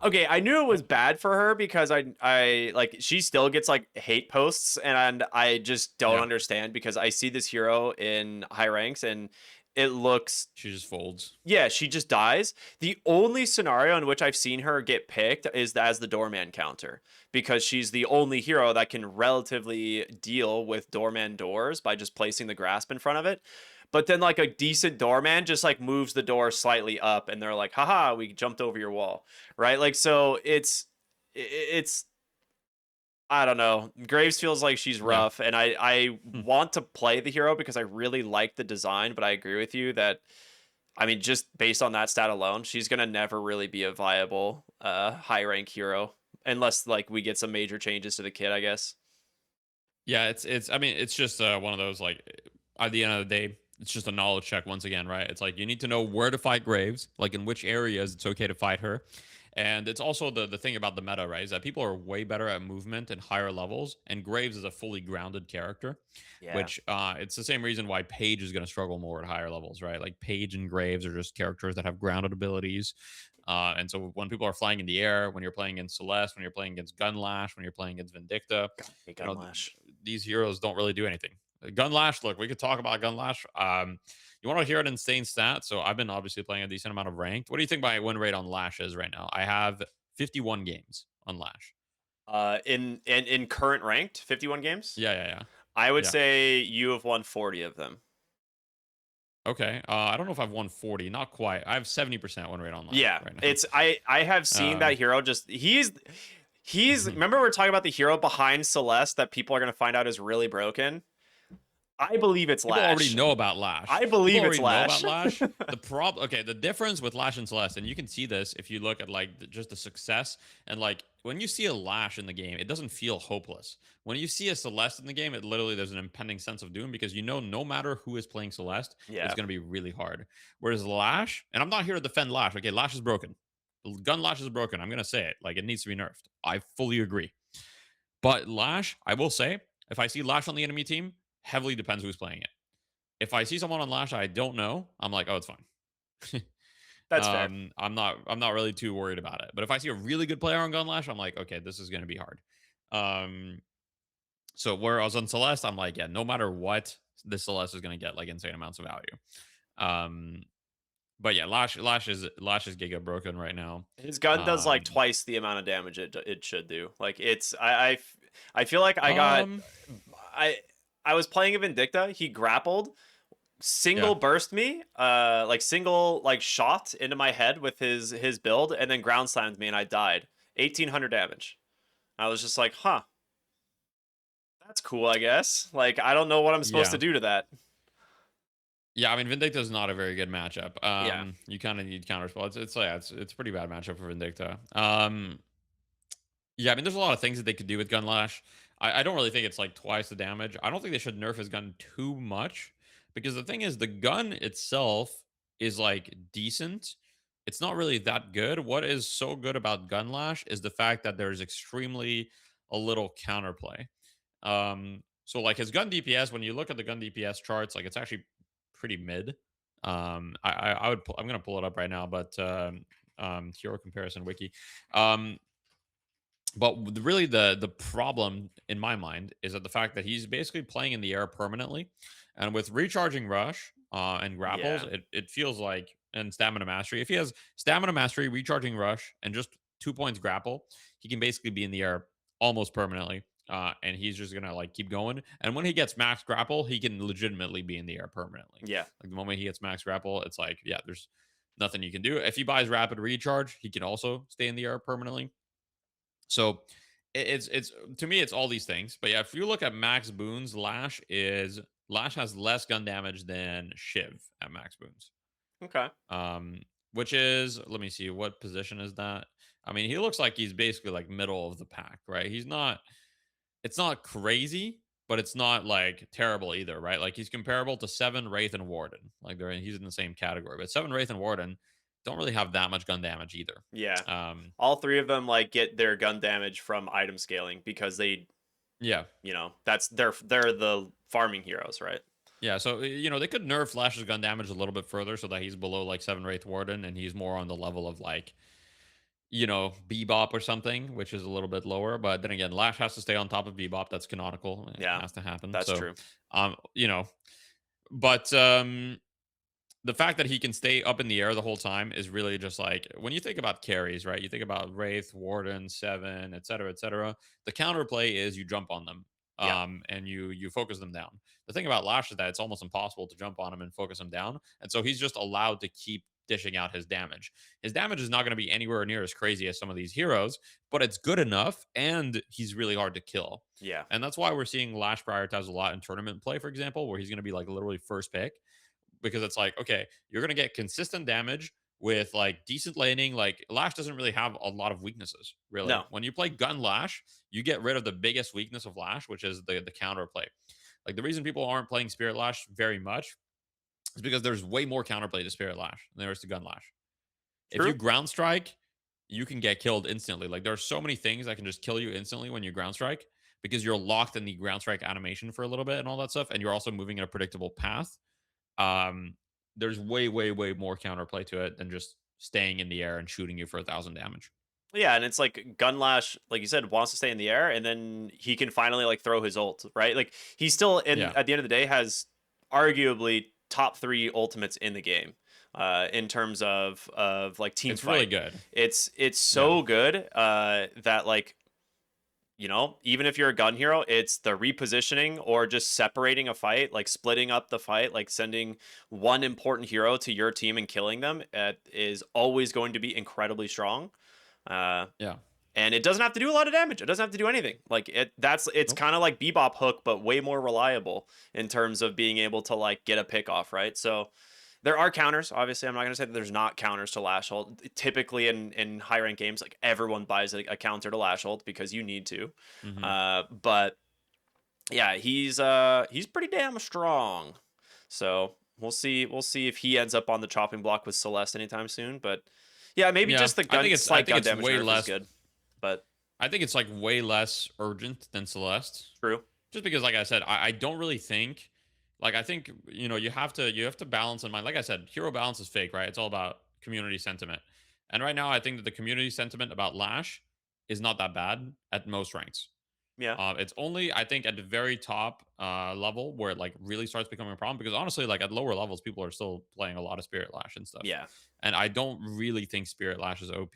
Okay, I knew it Yeah. was bad for her because I like she still gets like hate posts, and I just don't Yeah. understand because I see this hero in high ranks and it looks, She just folds. yeah, she just dies. The only scenario in which I've seen her get picked is as the doorman counter, because she's the only hero that can relatively deal with doorman doors by just placing the grasp in front of it. But then like a decent doorman just like moves the door slightly up and they're like, haha, we jumped over your wall. Right? Like, so it's I don't know. Graves feels like she's Yeah. rough, and I Hmm. want to play the hero because I really like the design, but I agree with you that, I mean, just based on that stat alone, she's gonna never really be a viable high rank hero unless like we get some major changes to the kit, I guess. Yeah, it's I mean, it's just one of those like at the end of the day, it's just a knowledge check once again, right? It's like you need to know where to fight Graves, like in which areas it's okay to fight her. And it's also the thing about the meta, right? Is that people are way better at movement and higher levels, and Graves is a fully grounded character, Yeah. which it's the same reason why Paige is going to struggle more at higher levels, right? Like Paige and Graves are just characters that have grounded abilities. And so when people are flying in the air, when you're playing against Celeste, when you're playing against Gunlash, when you're playing against Vindicta, God, hey, you know, Gunlash. these heroes don't really do anything. Gunlash, look, we could talk about Gunlash. You want to hear an insane stat? So I've been obviously playing a decent amount of ranked. What do you think my win rate on Lash is right now? I have 51 games on Lash. In current ranked 51 games, Yeah, yeah, yeah. I would Yeah. say you have won 40 of them. Okay. I don't know if I've won 40. Not quite. I have 70% win rate on Lash Yeah, right now. it's I have seen that hero just he's Mhm. remember we are talking about the hero behind Celeste that people are gonna find out is really broken. I believe it's People already Lash. know about Lash. I People believe it's already know about Lash. Lash. Okay, the difference with Lash and Celeste, and you can see this if you look at like just the success and like when you see a Lash in the game, it doesn't feel hopeless. When you see a Celeste in the game, it literally there's an impending sense of doom because you know no matter who is playing Celeste, it's Yeah, going to be really hard. Whereas Lash, and I'm not here to defend Lash. Okay, Lash is broken. Gun Lash is broken. I'm going to say it. Like it needs to be nerfed. I fully agree. But Lash, I will say, if I see Lash on the enemy team, heavily depends who's playing it. If I see someone on Lash I don't know, I'm like, oh, it's fine. that's fair. I'm not really too worried about it. But if I see a really good player on Gun Lash, I'm like, okay, this is gonna be hard. Um, so whereas on Celeste, I'm like, yeah, no matter what, this Celeste is gonna get like insane amounts of value. Um, but yeah, Lash is giga broken right now. His gun does like Um, twice the amount of damage it should do. Like it's I feel like um, I I was playing a Vindicta. He grappled, yeah, single burst me, like single like shot into my head with his build, and then ground slammed me, and I died. 1,800 damage. I was just like, huh, that's cool. I guess. Like I don't know what I'm supposed to yeah. do to that. Yeah, I mean Vindicta is not a very good matchup. Yeah. You kind of need counterspell. It's a pretty bad matchup for Vindicta. Yeah, I mean there's a lot of things that they could do with Gun Lash. I don't really think it's like twice the damage. I don't think they should nerf his gun too much because the thing is the gun itself is like decent. It's not really that good. What is so good about Gun Lash is the fact that there's extremely a little counterplay. So like his gun DPS, when you look at the gun DPS charts, like it's actually pretty mid. I'm gonna pull it up right now, but hero comparison wiki. Um, but really the problem in my mind is that the fact that he's basically playing in the air permanently, and with recharging rush and grapples, Yeah. it feels like and stamina mastery. If he has stamina mastery, recharging rush, and just 2 points grapple, he can basically be in the air almost permanently. And he's just gonna like keep going. And when he gets max grapple, he can legitimately be in the air permanently. Yeah. Like the moment he gets max grapple, it's like yeah, there's nothing you can do. If he buys rapid recharge, he can also stay in the air permanently. So it's to me it's all these things. But yeah, if you look at max boons, Lash has less gun damage than Shiv at max boons. Okay. Um, which is let me see what position is that. I mean, he looks like he's basically like middle of the pack, right? He's not. It's not crazy, but it's not like terrible either, right? Like he's comparable to Seven, Wraith, and Warden. Like he's in the same category. But Seven, Wraith, and Warden don't really have that much gun damage either. Yeah. Um, All three of them like get their gun damage from item scaling because they, yeah. that's they're the farming heroes, right? Yeah, so they could nerf Lash's gun damage a little bit further so that he's below like Seven Wraith Warden and he's more on the level of like Bebop or something, which is a little bit lower. But then again, Lash has to stay on top of Bebop. That's canonical. It Yeah, has to happen. that's So, true. um, you know, but the fact that he can stay up in the air the whole time is really just like when you think about carries, right? You think about Wraith, Warden, Seven, etc., etc. The counterplay is you jump on them, Yeah. and you focus them down. The thing about Lash is that it's almost impossible to jump on him and focus him down, and so he's just allowed to keep dishing out his damage. His damage is not going to be anywhere near as crazy as some of these heroes, but it's good enough, and he's really hard to kill. Yeah. And that's why we're seeing Lash prioritize a lot in tournament play, for example, where he's going to be like literally first pick because it's like, okay, you're gonna get consistent damage with like decent laning. Like Lash doesn't really have a lot of weaknesses, really. No. When you play Gun Lash, you get rid of the biggest weakness of Lash, which is the counter play. Like the reason people aren't playing Spirit Lash very much is because there's way more counterplay to Spirit Lash than there is to Gun Lash. If you True. ground strike, you can get killed instantly. Like there are so many things that can just kill you instantly when you ground strike because you're locked in the ground strike animation for a little bit and all that stuff, and you're also moving in a predictable path. um, there's way, way, way more counterplay to it than just staying in the air and shooting you for 1,000 damage. Yeah, and it's like Gunlash, like you said, wants to stay in the air, and then he can finally like throw his ult, right? Like he's still in Yeah, at the end of the day has arguably top three ultimates in the game, in terms of like team it's really fight. good. It's Yeah, so good that like even if you're a gun hero, it's the repositioning or just separating a fight, like splitting up the fight, like sending one important hero to your team and killing them, is always going to be incredibly strong. Uh, yeah. and it doesn't have to do a lot of damage. It doesn't have to do anything. Like it's Nope. kind of like Bebop Hook, but way more reliable in terms of being able to like get a pick off, right? So there are counters. Obviously, I'm not going to say that there's not counters to Lash Hold. Typically, in high rank games, like everyone buys a counter to Lash Hold because you need to. Hmm. But yeah, he's pretty damn strong. So we'll see if he ends up on the chopping block with Celeste anytime soon. But yeah, maybe Yeah, just the I slight think gun it's damage way nerf is less. good. But I think it's like way less urgent than Celeste. true. Just because, like I said, I don't really think, like, I think, you have to balance in mind. Like I said, hero balance is fake, right? It's all about community sentiment. And right now, I think that the community sentiment about Lash is not that bad at most ranks. Yeah. It's only, I think, at the very top level where it like really starts becoming a problem. Because honestly, like at lower levels, people are still playing a lot of Spirit Lash and stuff. Yeah. And I don't really think Spirit Lash is OP.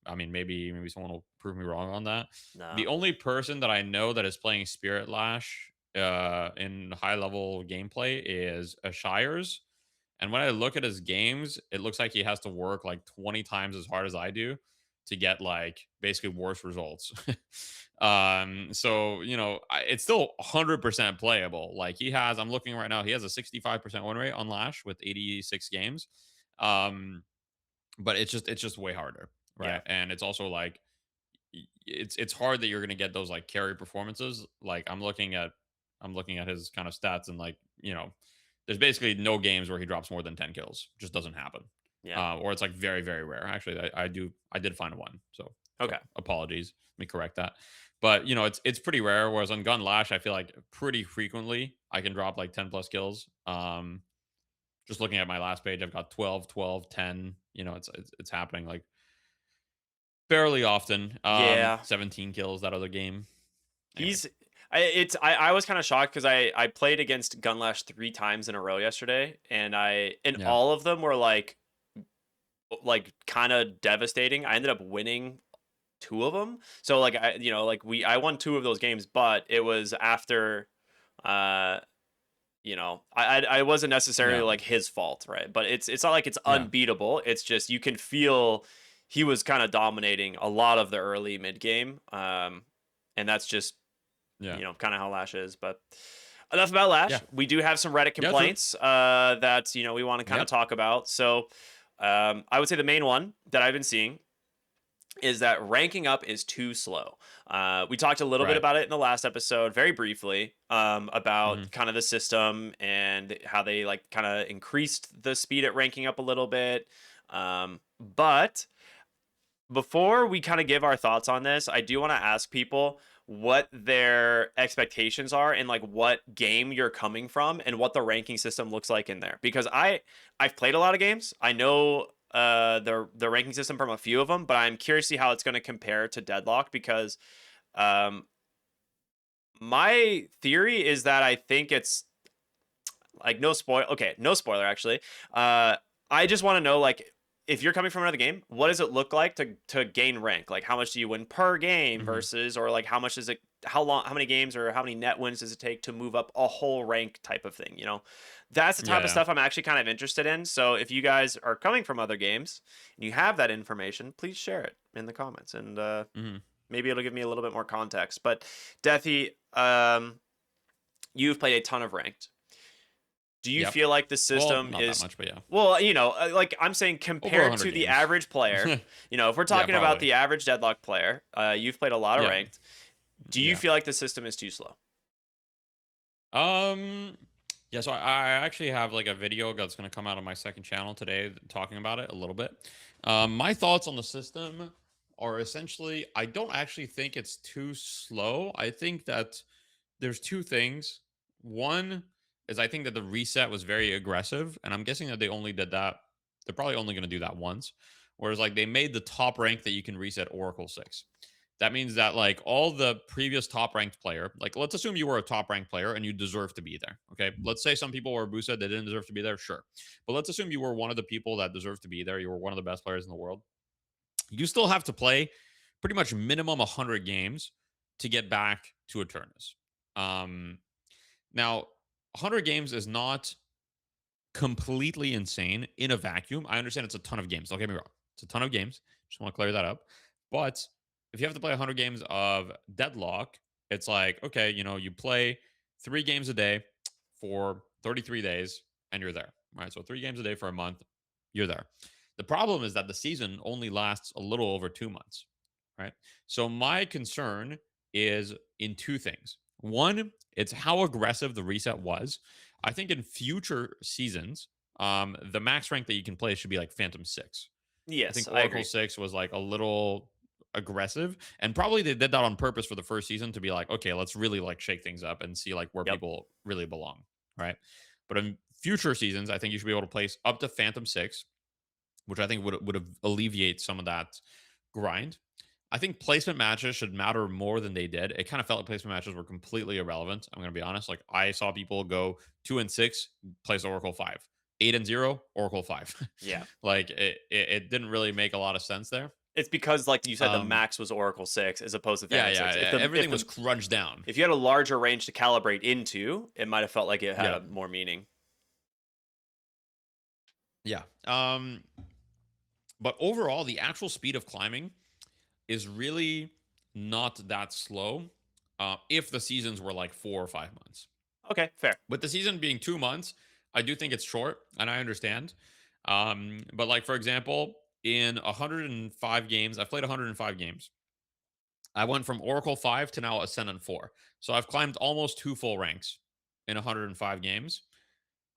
I mean, maybe someone will prove me wrong on that. No. The only person that I know that is playing Spirit Lash in high level gameplay is a Shires. And when I look at his games, it looks like he has to work like 20 times as hard as I do to get like basically worse results. So it's still 100% playable. Like I'm looking right now, he has a 65% win rate on Lash with 86 games. Um, but it's just way harder, Yeah. right? And it's also like it's hard that you're gonna get those like carry performances. Like I'm looking at his kind of stats, and like there's basically no games where he drops more than 10 kills. Just doesn't happen. Yeah. Or it's like very, very rare. Actually, I did find one. So Okay. apologies. Let me correct that. But it's pretty rare. Whereas on Gun Lash, I feel like pretty frequently I can drop like 10 plus kills. Just looking at my last page, I've got 12, 12, 10. It's happening like fairly often. Yeah. 17 kills that other game. Anyway, He's I was kind of shocked because I played against Gunlash 3 times in a row yesterday, and yeah, all of them were like kind of devastating. I ended up winning 2 of them. So like I won 2 of those games, but it was after uh I wasn't necessarily yeah, like his fault, right? But it's not like it's yeah, unbeatable. It's just you can feel he was kind of dominating a lot of the early mid game. And that's just yeah, kind of how Lash is. But enough about Lash. yeah, We do have some Reddit yeah. True. complaints that we want to kind of Yep. talk about. So I would say the main one that I've been seeing is that ranking up is too slow. We talked a little bit Right. about it in the last episode, very briefly, Hmm. about kind of the system and how they like kind of increased the speed at ranking up a little bit. But before we kind of give our thoughts on this, I do want to ask people what their expectations are and like what game you're coming from and what the ranking system looks like in there. Because I've played a lot of games. I know the ranking system from a few of them, but I'm curious to see how it's going to compare to Deadlock because um my theory is that I think it's like no spoiler actually. I just want to know like if you're coming from another game, what does it look like to gain rank? Like how much do you win per game Hmm. versus or like how much is it how many games or how many net wins does it take to move up a whole rank type of thing, you know? That's the type of Yeah. stuff I'm actually kind of interested in. So if you guys are coming from other games and you have that information, please share it in the comments and Hmm. maybe it'll give me a little bit more context. But Deathy, you've played a ton of ranked. Do you Yep. feel like the Well, system not that is much, but yeah, well, like I'm saying over compared 100 to the games. average player, if we're Yeah, talking about probably. the average Deadlock player, you've played a lot of Yeah, ranked. Do you yeah. feel like the system is too slow? Um, yeah. So I actually have like a video that's going to come out on my second channel today talking about it a little bit. My thoughts on the system are essentially, I don't actually think it's too slow. I think that there's two things. One is I think that the reset was very aggressive, and I'm guessing that they only did that. They're probably only going to do that once. Whereas like they made the top rank that you can reset Oracle 6. That means that like all the previous top ranked player, like let's assume you were a top ranked player and you deserve to be there. Okay. Let's say some people were Busa, they didn't deserve to be there. Sure. But let's assume you were one of the people that deserved to be there. You were one of the best players in the world. You still have to play pretty much minimum 100 games to get back to Eternus. Um, Now, 100 games is not completely insane in a vacuum. I understand it's a ton of games. Don't get me wrong. It's a ton of games. Just want to clear that up. But if you have to play 100 games of Deadlock, it's like, okay, you play 3 games a day for 33 days and you're there. Right. So 3 games a day for a month, you're there. The problem is that the season only lasts a little over 2 months. Right. So my concern is in two things. One, it's how aggressive the reset was. I think in future seasons, the max rank that you can play should be like Phantom 6. I Yes, think I Oracle agree. 6 was like a little aggressive, and probably they did that on purpose for the first season to be like, okay, let's really like shake things up and see like where Yep. people really belong, right? But in future seasons, I think you should be able to place up to Phantom 6, which I think would alleviate some of that grind. I think placement matches should matter more than they did. It kind of felt like placement matches were completely irrelevant. I'm going to be honest. Like I saw people go 2 and 6, place Oracle 5, 8 and 0, Oracle 5. Yeah. Like it didn't really make a lot of sense there. It's because, like you said, the Um, max was Oracle 6 as opposed to yeah, Phantom yeah, 6. yeah. Everything was crunched down. If you had a larger range to calibrate into, it might have felt like it had Yeah, a more meaning. yeah. But overall, the actual speed of climbing is really not that slow. If the seasons were like 4 or 5 months. Okay, fair. With the season being 2 months, I do think it's short, and I understand. But like for example, in 105 games, I've played 105 games. I went from Oracle 5 to now Ascendant 4. So I've climbed almost 2 full ranks in 105 games.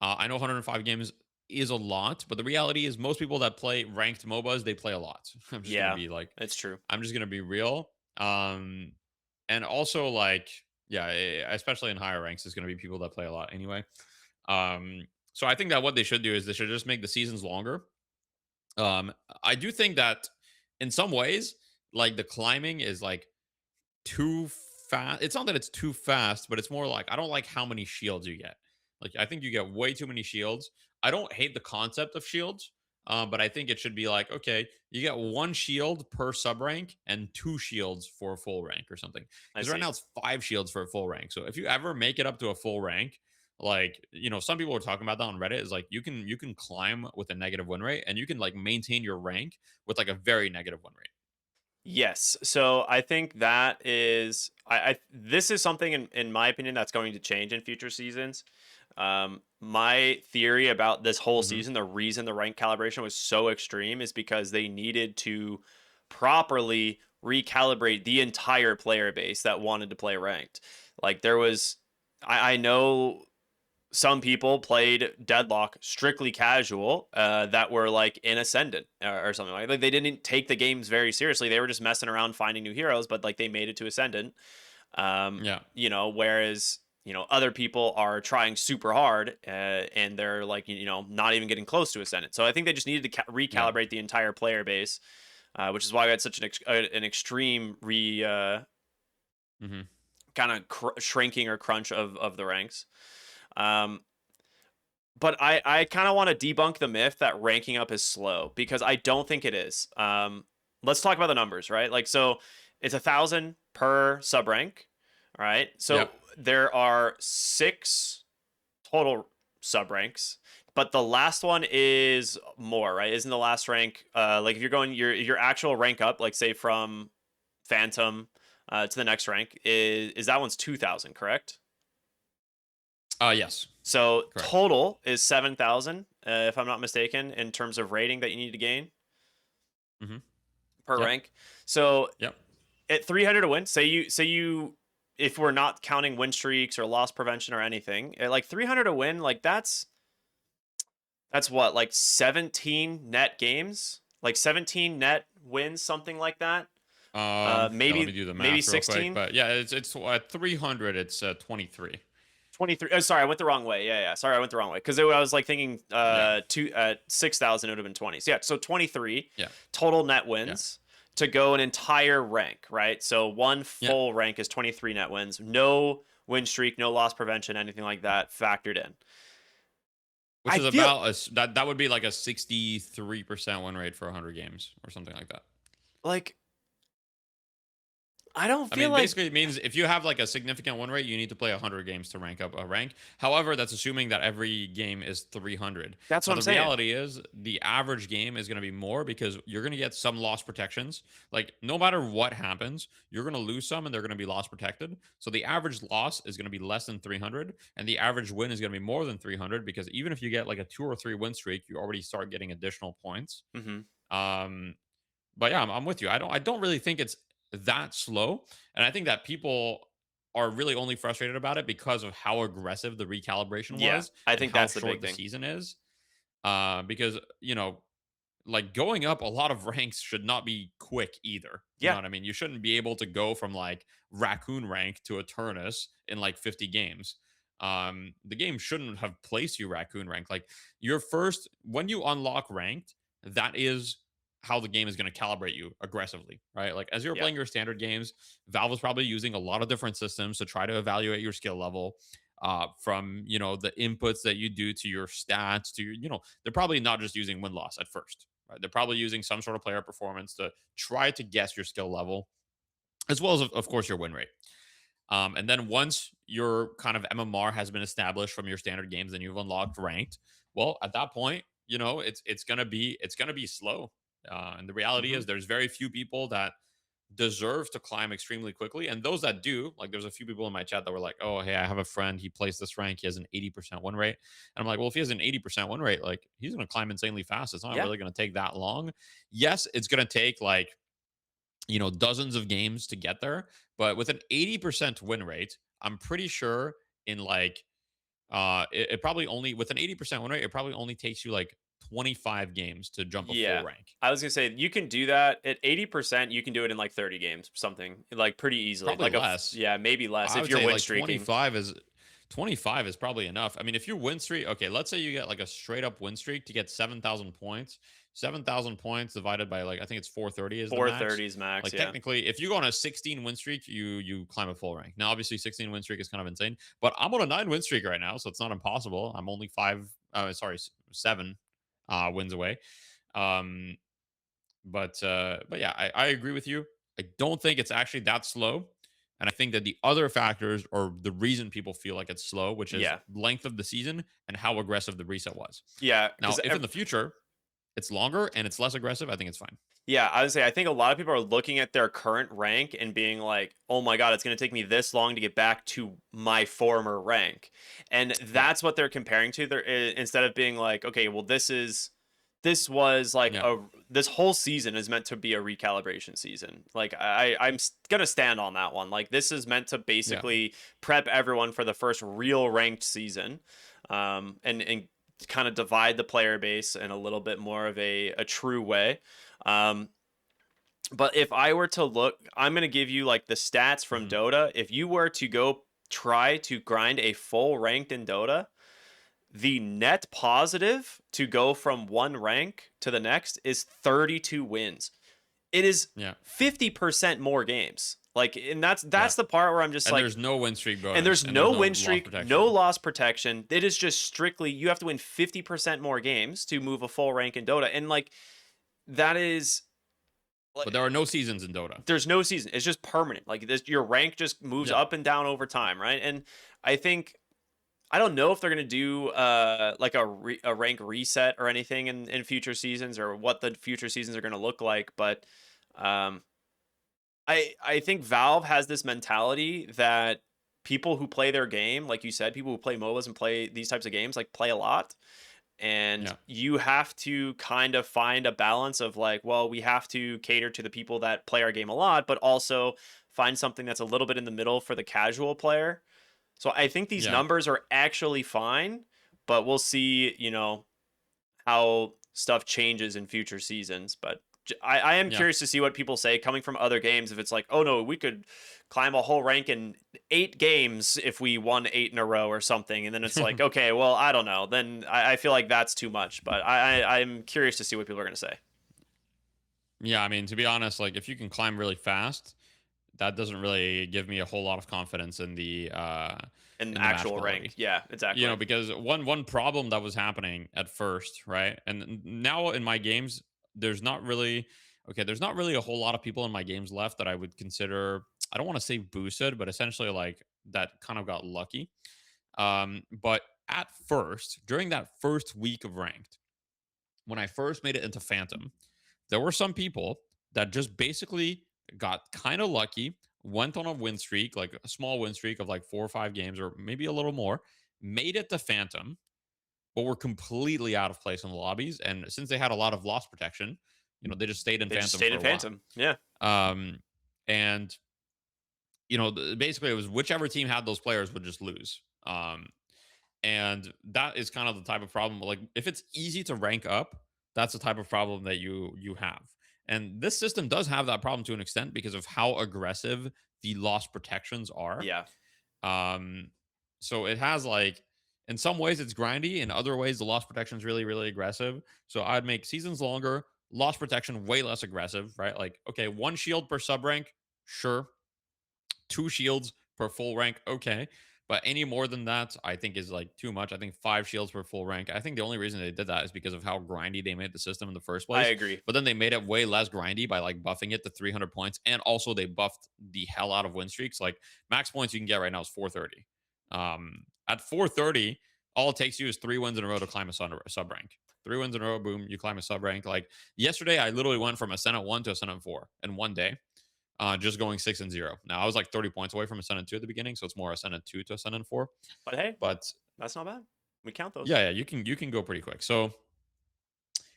I know 105 games is a lot, but the reality is most people that play ranked MOBAs, they play a lot. I'm just gonna Yeah, be like, it's true. I'm just gonna be real. And also like, yeah, especially in higher ranks, is gonna be people that play a lot anyway. So I think that what they should do is they should just make the seasons longer. I do think that in some ways, like the climbing is like too fast. It's not that it's too fast, but it's more like I don't like how many shields you get. Like I think you get way too many shields. I don't hate the concept of shields, but I think it should be like okay, you get 1 shield per sub rank and 2 shields for a full rank or something. I Because right see. now it's 5 shields for a full rank. So if you ever make it up to a full rank, like some people are talking about that on Reddit is like you can climb with a negative win rate and you can like maintain your rank with like a very negative win rate. Yes. So I think that is I this is something in my opinion that's going to change in future seasons. My theory about this whole Hmm. season, the reason the rank calibration was so extreme is because they needed to properly recalibrate the entire player base that wanted to play ranked. Like there was I know some people played Deadlock strictly casual that were like in Ascendant or something like they didn't take the games very seriously. They were just messing around finding new heroes, but like they made it to Ascendant. Yeah, Whereas other people are trying super hard and they're like not even getting close to Ascendant. So I think they just needed to yeah. recalibrate the entire player base, which is why we had such an extreme Hmm. kind of shrinking or crunch of the ranks. Um, but I kind of want to debunk the myth that ranking up is slow because I don't think it is. Let's talk about the numbers, right? Like, so it's 1,000 per sub rank, right? So Yep. there are 6 total sub ranks, but the last one is more, right? Isn't the last rank like if you're going your actual rank up, like say from Phantom to the next rank is that one's 2,000, correct? Yes. So Correct. total is 7,000, if I'm not mistaken, in terms of rating that you need to gain Hmm. per Yep. rank. So Yep. at 300 to win, say you, if we're not counting win streaks or loss prevention or anything, at like 300 to win, like that's what, like 17 net games, like 17 net wins, something like that. Yeah, let me Maybe do the maybe math real quick. 16. But yeah, it's at 300. It's 23. 23. Oh, sorry, I went the wrong way. Yeah, yeah. Sorry, I went the wrong way because I was like thinking Yeah. two at 6,000 it would have been 20. So yeah, so 23 Yeah. total net Yeah. wins to go an entire rank, right? So one Yeah. full rank is 23 net wins. No win streak, no loss prevention, anything like that factored in. Which I is feel about that would be like a 63% win rate for 100 games or something like that. like I don't I feel mean, like basically, it means if you have like a significant win rate, you need to play 100 games to rank up a rank. However, that's assuming that every game is 300. that's what Now, I'm the saying. reality is the average game is going to be more because you're going to get some loss protections. Like, no matter what happens, you're going to lose some and they're going to be loss protected. So the average loss is going to be less than 300, and the average win is going to be more than 300 because even if you get like a 2 or 3 win streak, you already start getting additional points. Hmm. Um, but yeah, I'm with you. I don't really think it's that slow, and I think that people are really only frustrated about it because of how aggressive the recalibration Yeah, was I and think how that's the short big the thing. season is. Because like going up a lot of ranks should not be quick either. You know Yeah, what I mean? You shouldn't be able to go from like raccoon rank to Eternus in like 50 games. The game shouldn't have placed you raccoon rank. Like your first when you unlock ranked, that is how the game is going to calibrate you aggressively, right? Like as you're yeah, playing your standard games, Valve is probably using a lot of different systems to try to evaluate your skill level. From the inputs that you do to your stats to they're probably not just using win loss at first, right? They're probably using some sort of player performance to try to guess your skill level, as well as, of course, your win rate. And then once your kind of MMR has been established from your standard games and you've unlocked ranked, well, at that point, it's gonna be slow. And the reality hmm is, there's very few people that deserve to climb extremely quickly, and those that do, like, there's a few people in my chat that were like, "Oh, hey, I have a friend. He plays this rank. He has an 80% win rate." And I'm like, "Well, if he has an 80% win rate, like, he's gonna climb insanely fast. It's not yeah, really gonna take that long. Yes, it's gonna take like dozens of games to get there. But with an 80% win rate, I'm pretty sure in like it probably only with an 80% win rate, it probably only takes you like 25 games to jump a full yeah. rank. I was gonna say you can do that at 80%. You can do it in like 30 games, something like pretty easily. Probably Like less. yeah, maybe less I if would you're say win like streaking. 25 is probably enough. I mean, if you win streak, okay, let's say you get like a straight up win streak to get 7,000 points. 7,000 points divided by like I think it's 430 is the max. 430s max. Like Yeah, technically, if you go on a 16 win streak, you climb a full rank. Now, obviously, 16 win streak is kind of insane, but I'm on a 9 win streak right now, so it's not impossible. I'm only sorry, 7 wins away. Um, but yeah, I agree with you. I don't think it's actually that slow. And I think that the other factors or the reason people feel like it's slow, which is yeah, length of the season and how aggressive the reset was. yeah. Now, Because if in the future it's longer and it's less aggressive, I think it's fine. yeah, I would say I think a lot of people are looking at their current rank and being like, "Oh my god, it's going to take me this long to get back to my former rank," and Yeah. that's what they're comparing to. They're instead of being like, "Okay, well, this was like Yeah. a this whole season is meant to be a recalibration season." Like I'm gonna stand on that one. Like this is meant to Yeah. basically prep everyone for the first real ranked season, and kind of divide the player base in a little bit more of a true way. Um, but if I were to look, I'm going to give you like the stats from hmm Dota. If you were to go try to grind a full ranked in Dota, the net positive to go from one rank to the next is 32 wins. It is Yeah. 50% more games. Like, and that's Yeah. the part where I'm just And like, there's no win streak and bonus there's and there's no no win loss streak, no protection. loss protection. It is just strictly you have to win 50% more games to move a full rank in Dota. And like that is But like there are no seasons in Dota. there's no season. It's just permanent. Like this your rank just moves Yeah. up and down over time, right? And I think I don't know if they're gonna do like a rank reset or anything in future seasons or what the future seasons are gonna look like, but um I think Valve has this mentality that people who play their game, like you said, people who play MOBAs and play these types of games, like play a lot. And Yeah. you have to kind of find a balance of like, well, we have to cater to the people that play our game a lot, but also find something that's a little bit in the middle for the casual player. So I think these Yeah. numbers are actually fine, but we'll see, how stuff changes in future seasons. But I am Yeah. curious to see what people say coming from other games. If it's like, oh no, we could climb a whole rank in 8 games if we won 8 in a row or something. And then it's like, okay, well, I don't know. Then I feel like that's too much. But I'm curious to see what people are going to say. Yeah. I mean, to be honest, like if you can climb really fast, that doesn't really give me a whole lot of confidence An in the match actual rank. quality. Yeah, exactly. Because one problem that was happening at first, right? And now in my games, there's not really a whole lot of people in my games left that I would consider I don't want to say boosted, but essentially like that kind of got lucky. But at first, during that first week of ranked, when I first made it into Phantom, there were some people that just basically got kind of lucky, went on a win streak, like a small win streak of like 4 or 5 games, or maybe a little more, made it to Phantom, but were completely out of place in the lobbies. And since they had a lot of loss protection, they just stayed in They just Phantom stayed for in a while. Phantom. Yeah. And basically it was whichever team had those players would just lose. And that is kind of the type of problem. Like if it's easy to rank up, that's the type of problem that you have. And this system does have that problem to an extent because of how aggressive the loss protections are. Yeah. Um, so it has like in some ways it's grindy, in other ways the loss protection is really really aggressive. So I'd make seasons longer, loss protection way less aggressive, right? Like okay, 1 shield per sub rank, sure, 2 shields per full rank, okay. But any more than that, I think is like too much. I think 5 shields per full rank. I think the only reason they did that is because of how grindy they made the system in the first I place. agree. But then they made it way less grindy by like buffing it to 300 points. And also they buffed the hell out of win streaks. Like max points you can get right now is 430. At 430, all it takes you is 3 wins in a row to climb a sub rank. 3 wins in a row, boom, you climb a sub rank. Like yesterday, I literally went from Ascendant 1 to Ascendant 4 in one day, just going 6-0. Now I was like 30 points away from Ascendant 2 at the beginning, so it's more Ascendant 2 to Ascendant 4. But hey, But that's not bad. We count those. yeah, you can go pretty quick. So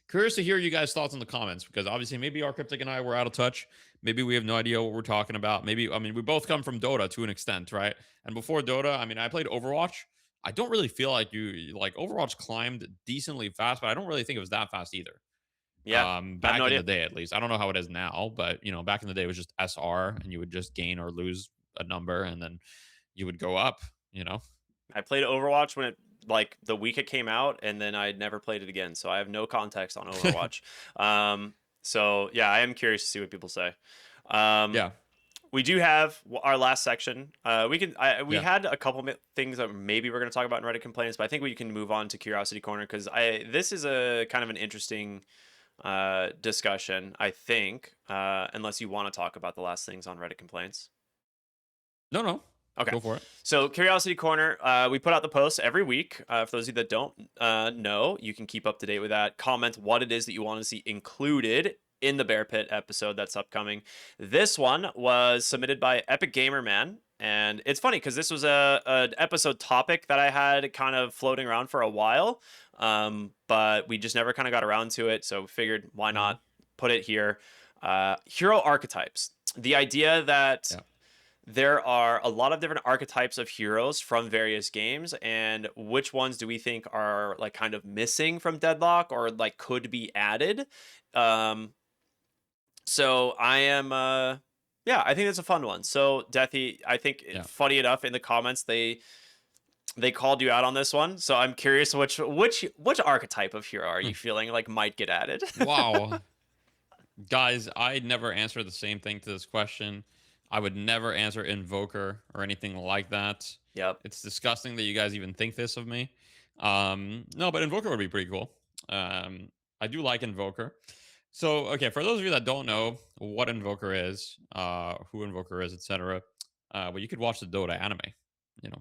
curious to hear you guys' thoughts in the comments because obviously maybe Archetypes and I were out of touch. Maybe we have no idea what we're talking about. Maybe we both come from Dota to an extent, right? And before Dota, I played Overwatch. I don't really feel like you like Overwatch climbed decently fast, but I don't really think it was that fast either. Yeah. I have Back no in idea. the day, at least. I don't know how it is now, but back in the day, it was just SR, and you would just gain or lose a number, and then you would go up. I played Overwatch when it like the week it came out, and then I never played it again. So I have no context on Overwatch. So yeah, I am curious to see what people say. Yeah, We do have our last section. We yeah, had a couple things that maybe we're going to talk about in Reddit complaints, but I think we can move on to Curiosity Corner because this is a kind of an interesting discussion. I think unless you want to talk about the last things on Reddit complaints. no, Okay. go for it. So Curiosity Corner, we put out the posts every week. For those of you that don't know, you can keep up to date with that. Comment what it is that you want to see included in the Bear Pit episode that's upcoming. This one was submitted by Epic Gamer Man. And it's funny because this was an episode topic that I had kind of floating around for a while, but we just never kind of got around to it. So figured why not put it here. Hero archetypes. The idea that there are a lot of different archetypes of heroes from various games, and which ones do we think are like kind of missing from Deadlock or like could be added. So I am I think it's a fun one. So Deathy, I think funny enough in the comments they called you out on this one. So I'm curious which archetype of hero are you feeling like might get added? Wow. Guys, I'd never answer the same thing to this question. I would never answer Invoker or anything like that. Yep. It's disgusting that you guys even think this of me. No, but Invoker would be pretty cool. I do like Invoker. So, okay, for those of you that don't know what Invoker is, who Invoker is, etc., well, you could watch the Dota anime.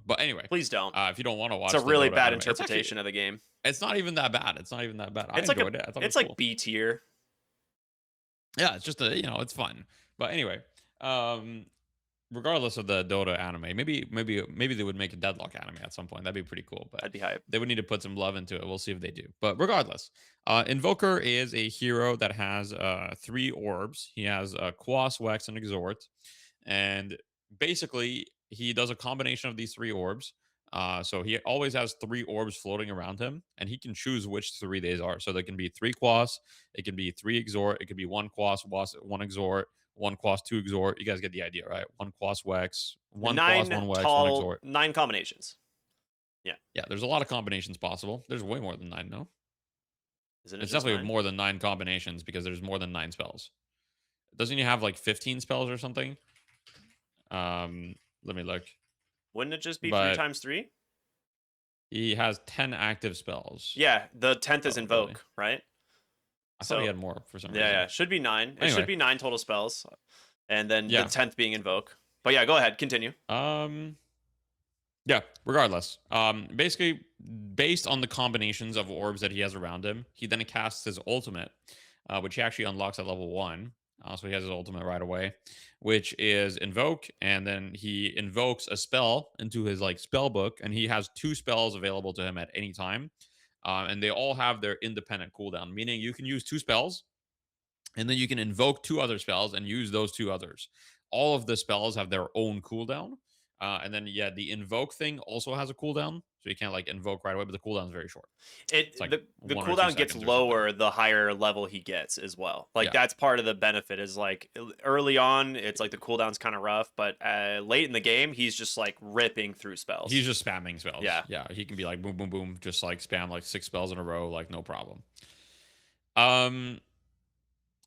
But anyway, Please don't. if you don't want to watch, it's a really Dota bad anime, interpretation of the game. It's not even that bad. It's not even that bad. I It's enjoyed it. I thought it's it was like cool. B tier. Yeah, it's just it's fun. But anyway, regardless of the Dota anime, maybe they would make a Deadlock anime at some point. That'd be pretty cool. But That'd be hype. they would need to put some love into it. We'll see if they do. But regardless, Invoker is a hero that has 3 orbs. He has Quas, Wex, and Exhort, and basically he does a combination of these 3 orbs. So he always has 3 orbs floating around him, and he can choose which 3 these are. So there can be 3 Quas, it can be 3 Exhort, it could be 1 Quas, 1 Exhort, 1 Quas, 2 Exhort. You guys get the idea, right? 1 Quas Wex, 1 Quas, 1 Wex, 1 Exhort. 9 combinations. Yeah. Yeah, there's a lot of combinations possible. There's way more than 9, no? Isn't it It's just definitely 9? more than 9 combinations because there's more than 9 spells. Doesn't he have like 15 spells or something? Let me look. Wouldn't it just be But 3 times 3? he has 10 active spells. Yeah, the 10th is Invoke, right? I thought he had more for some reason. Yeah, should be 9. It Anyway. should be 9 total spells. And then the 10th being Invoke. But yeah, go ahead, continue. Yeah, regardless. Basically, based on the combinations of orbs that he has around him, he then casts his ultimate, which he actually unlocks at level 1. So he has his ultimate right away, which is Invoke, and then he invokes a spell into his like spell book, and he has 2 spells available to him at any time. And they all have their independent cooldown, meaning you can use 2 spells and then you can invoke 2 other spells and use those 2 others. All of the spells have their own cooldown. And then, yeah, the invoke thing also has a cooldown. So you can't like invoke right away, but the cooldown is very short. It's like The 1 or 2 cooldown gets seconds or something. lower the higher level he gets as well. Like Yeah. that's part of the benefit is like early on it's like the cooldown's kind of rough, but late in the game he's just like ripping through spells. He's just spamming spells. Yeah. Yeah. He can be like boom, boom, boom, just like spam like 6 spells in a row, like no problem. Um,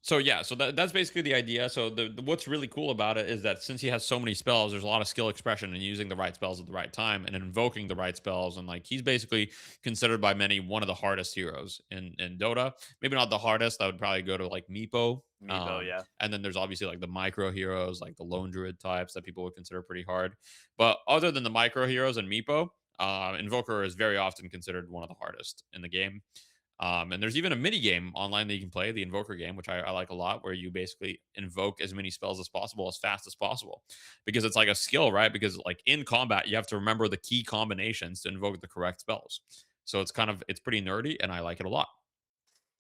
So yeah, so that's basically the idea. So what's really cool about it is that since he has so many spells, there's a lot of skill expression in using the right spells at the right time and invoking the right spells. And like he's basically considered by many one of the hardest heroes in Dota. Maybe not the hardest. I would probably go to like Meepo. Meepo, yeah. And then there's obviously like the micro heroes, like the lone druid types that people would consider pretty hard. But other than the micro heroes and Meepo, Invoker is very often considered one of the hardest in the game. And there's even a mini game online that you can play, the Invoker game, which I like a lot, where you basically invoke as many spells as possible, as fast as possible, because it's like a skill, right? Because like in combat, you have to remember the key combinations to invoke the correct spells. So it's pretty nerdy, and I like it a lot.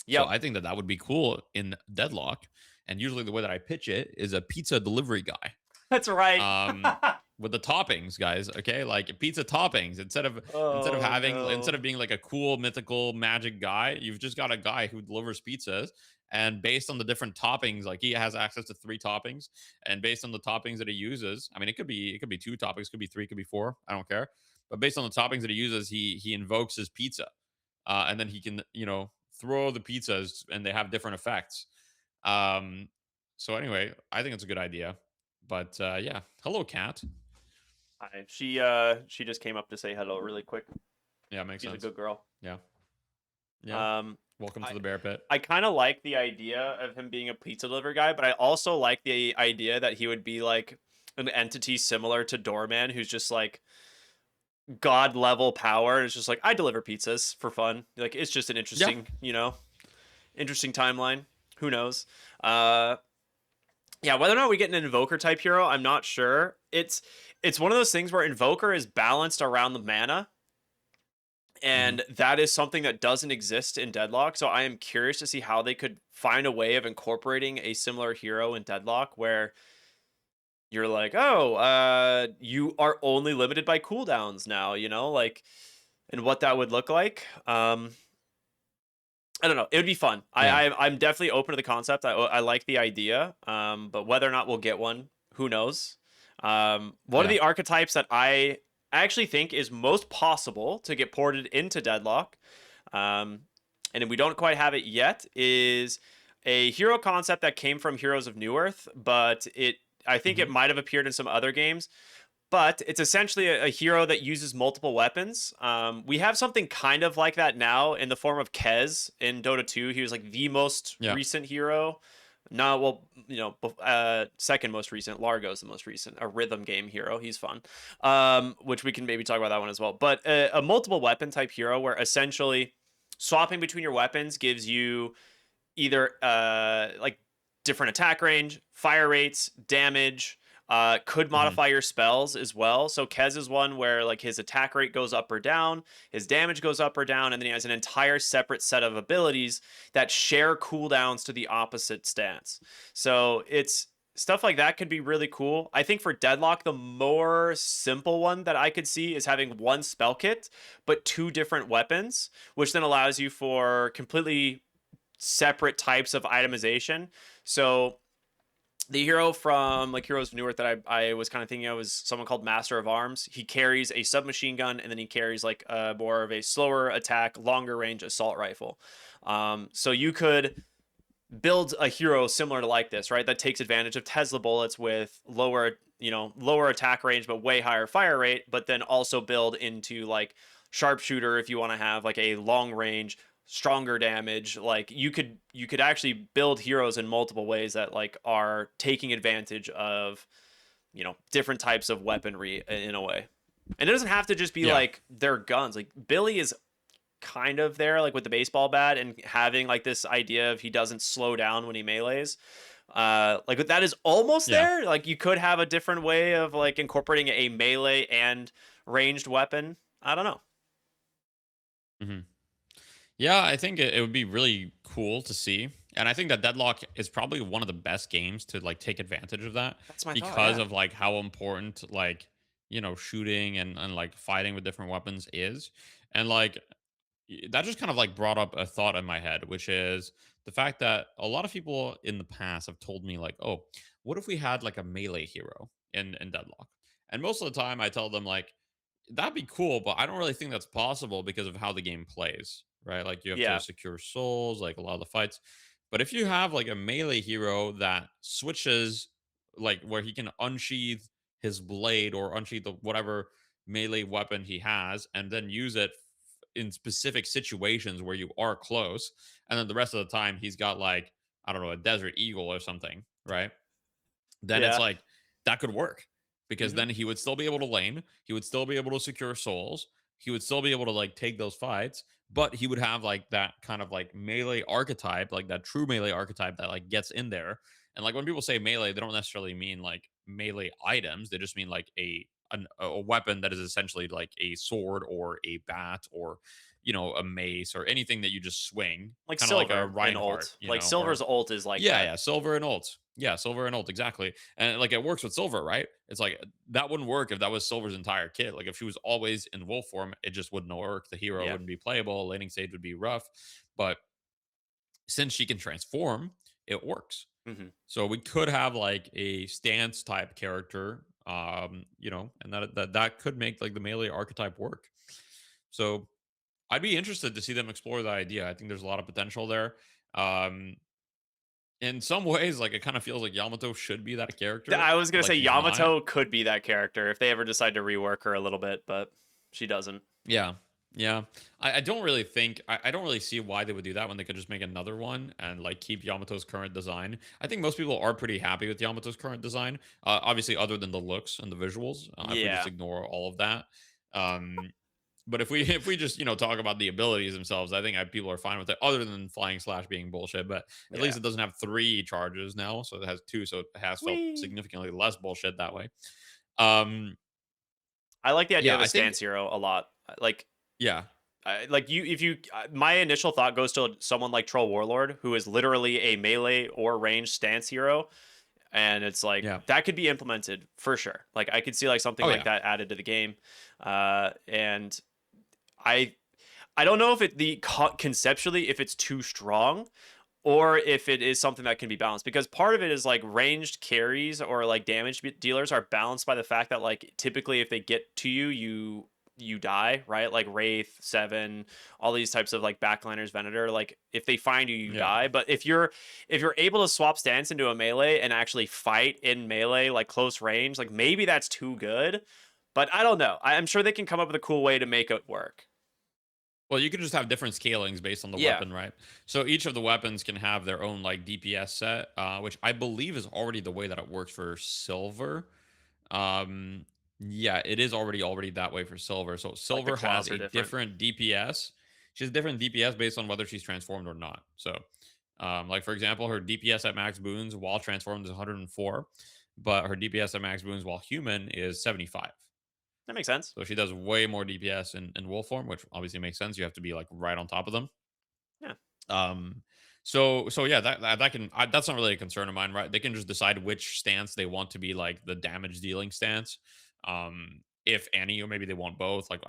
So Yep. I think that would be cool in Deadlock. And usually the way that I pitch it is a pizza delivery guy. That's right. With the toppings, guys. Okay, like pizza toppings instead of instead of being like a cool mythical magic guy, you've just got a guy who delivers pizzas. And based on the different toppings, like he has access to 3 toppings, and based on the toppings that he uses, I mean, it could be 2 toppings, could be 3, could be 4. I don't care. But based on the toppings that he uses, he invokes his pizza, and then he can throw the pizzas, and they have different effects. Um, so anyway, I think it's a good idea. But yeah, hello, cat. Hi. She just came up to say hello really quick. Yeah, makes She's sense. a good girl. Yeah. Yeah. Welcome I, to the bear pit. I kind of like the idea of him being a pizza delivery guy, but I also like the idea that he would be like an entity similar to Doorman, who's just like god level power. And it's just like I deliver pizzas for fun. Like it's just an interesting, interesting timeline. Who knows? Yeah, whether or not we get an Invoker type hero, I'm not sure. It's one of those things where Invoker is balanced around the mana, and that is something that doesn't exist in Deadlock. So I am curious to see how they could find a way of incorporating a similar hero in Deadlock where you're like, oh, you are only limited by cooldowns now, like, and what that would look like. I don't know. It would be fun. Yeah. I'm definitely open to the concept. I like the idea. But whether or not we'll get one, who knows? One of the archetypes that I actually think is most possible to get ported into Deadlock, and we don't quite have it yet, is a hero concept that came from Heroes of Newerth, but I think it might have appeared in some other games. But it's essentially a hero that uses multiple weapons. We have something kind of like that now in the form of Kez in Dota 2. He was like the most recent hero. No, well, second most recent. Largo's the most recent. A rhythm game hero. He's fun. Which we can maybe talk about that one as well. But a multiple weapon type hero where essentially swapping between your weapons gives you either like different attack range, fire rates, damage. Could modify your spells as well. So Kez is one where like his attack rate goes up or down, his damage goes up or down, and then he has an entire separate set of abilities that share cooldowns to the opposite stance. So it's stuff like that could be really cool. I think for Deadlock, the more simple one that I could see is having one spell kit, but 2 different weapons, which then allows you for completely separate types of itemization. So the hero from like Heroes of Newerth that I was kind of thinking of was someone called Master of Arms. He carries a submachine gun, and then he carries like more of a slower attack, longer range assault rifle. So you could build a hero similar to like this, right? That takes advantage of Tesla bullets with lower attack range, but way higher fire rate, but then also build into like sharpshooter if you want to have like a long range, stronger damage. Like you could actually build heroes in multiple ways that like are taking advantage of different types of weaponry in a way. And it doesn't have to just be Yeah. like their guns. Like Billy is kind of there, like with the baseball bat and having like this idea of he doesn't slow down when he melees. Like that is almost Yeah. there. Like you could have a different way of like incorporating a melee and ranged weapon. I don't know. hmm Yeah, I think it would be really cool to see. And I think that Deadlock is probably one of the best games to like take advantage of that That's my thought. because Yeah. of like how important like, shooting and like fighting with different weapons is. And like that just kind of like brought up a thought in my head, which is the fact that a lot of people in the past have told me like, "Oh, what if we had like a melee hero in Deadlock?" And most of the time, I tell them like, "That'd be cool, but I don't really think that's possible because of how the game plays, right? Like you have to Yeah. secure souls, like a lot of the fights. But if you have like a melee hero that switches, like where he can unsheath his blade or unsheath the whatever melee weapon he has, and then use it in specific situations where you are close, and then the rest of the time he's got like I don't know a desert eagle or something, right? Then it's Yeah. like that could work because Hmm. then he would still be able to lane, he would still be able to secure souls, he would still be able to like take those fights, but he would have like that kind of like melee archetype, like that true melee archetype that like gets in there. And like when people say melee, they don't necessarily mean like melee items, they just mean like a weapon that is essentially like a sword or a bat or a mace or anything that you just swing, Like kind of like a Silver and Reinhardt, ult. Like or Silver's ult is like yeah, that. yeah, silver and ult. Yeah, silver and ult, exactly. And like it works with silver, right? It's like that wouldn't work if that was silver's entire kit. Like if she was always in wolf form, it just wouldn't work. The hero Yeah. wouldn't be playable. Laning stage would be rough. But since she can transform, it works. Hmm. So we could have like a stance type character, and that could make like the melee archetype work. So I'd be interested to see them explore that idea. I think there's a lot of potential there. Um, in some ways, like, it kinda feels like Yamato should be that character, I was but, gonna like, say he's not. Yamato could be that character if they ever decide to rework her a little bit, but she doesn't. Yeah. Yeah. I don't really think I don't really see why they would do that when they could just make another one and, like, keep Yamato's current design. I think most people are pretty happy with Yamato's current design, obviously, other than the looks and the visuals, if we just Yeah. ignore all of that. Um, but if we if we just, talk about the abilities themselves, I think, people are fine with it, other than flying slash being bullshit, but at least Yeah. it doesn't have 3 charges now, so it has 2, so it has felt We. significantly less bullshit that way. Um, I like the idea yeah, of a I think stance hero a lot. Like yeah. like you if you my initial thought goes to someone like Troll Warlord who is literally a melee or ranged stance hero, and it's like Yeah. that could be implemented for sure. Like I could see like something Oh, like yeah. that added to the game. And I I don't know if conceptually if it's too strong or if it is something that can be balanced, because part of it is like ranged carries or like damage dealers are balanced by the fact that like typically if they get to you, you die, right? Like Wraith, Seven, all these types of like backliners, Venator, like if they find you, you Yeah. die. But if you're able to swap stance into a melee and actually fight in melee, like close range, like maybe that's too good. But I don't know. I'm sure they can come up with a cool way to make it work. Well, you could just have different scalings based on the Yeah. weapon, right? So each of the weapons can have their own, like, DPS set, which I believe is already the way that it works for silver. Um, yeah, it is already that way for silver. So Like the silver has claws are a different. different DPS. She has different DPS based on whether she's transformed or not. So, like for example, her DPS at max boons while transformed is 104, but her DPS at max boons while human is 75. That makes sense. So she does way more DPS in wolf form, which obviously makes sense. You have to be like right on top of them. Yeah. Um, so yeah, that's not really a concern of mine, right? They can just decide which stance they want to be like the damage dealing stance, if any, or maybe they want both. Like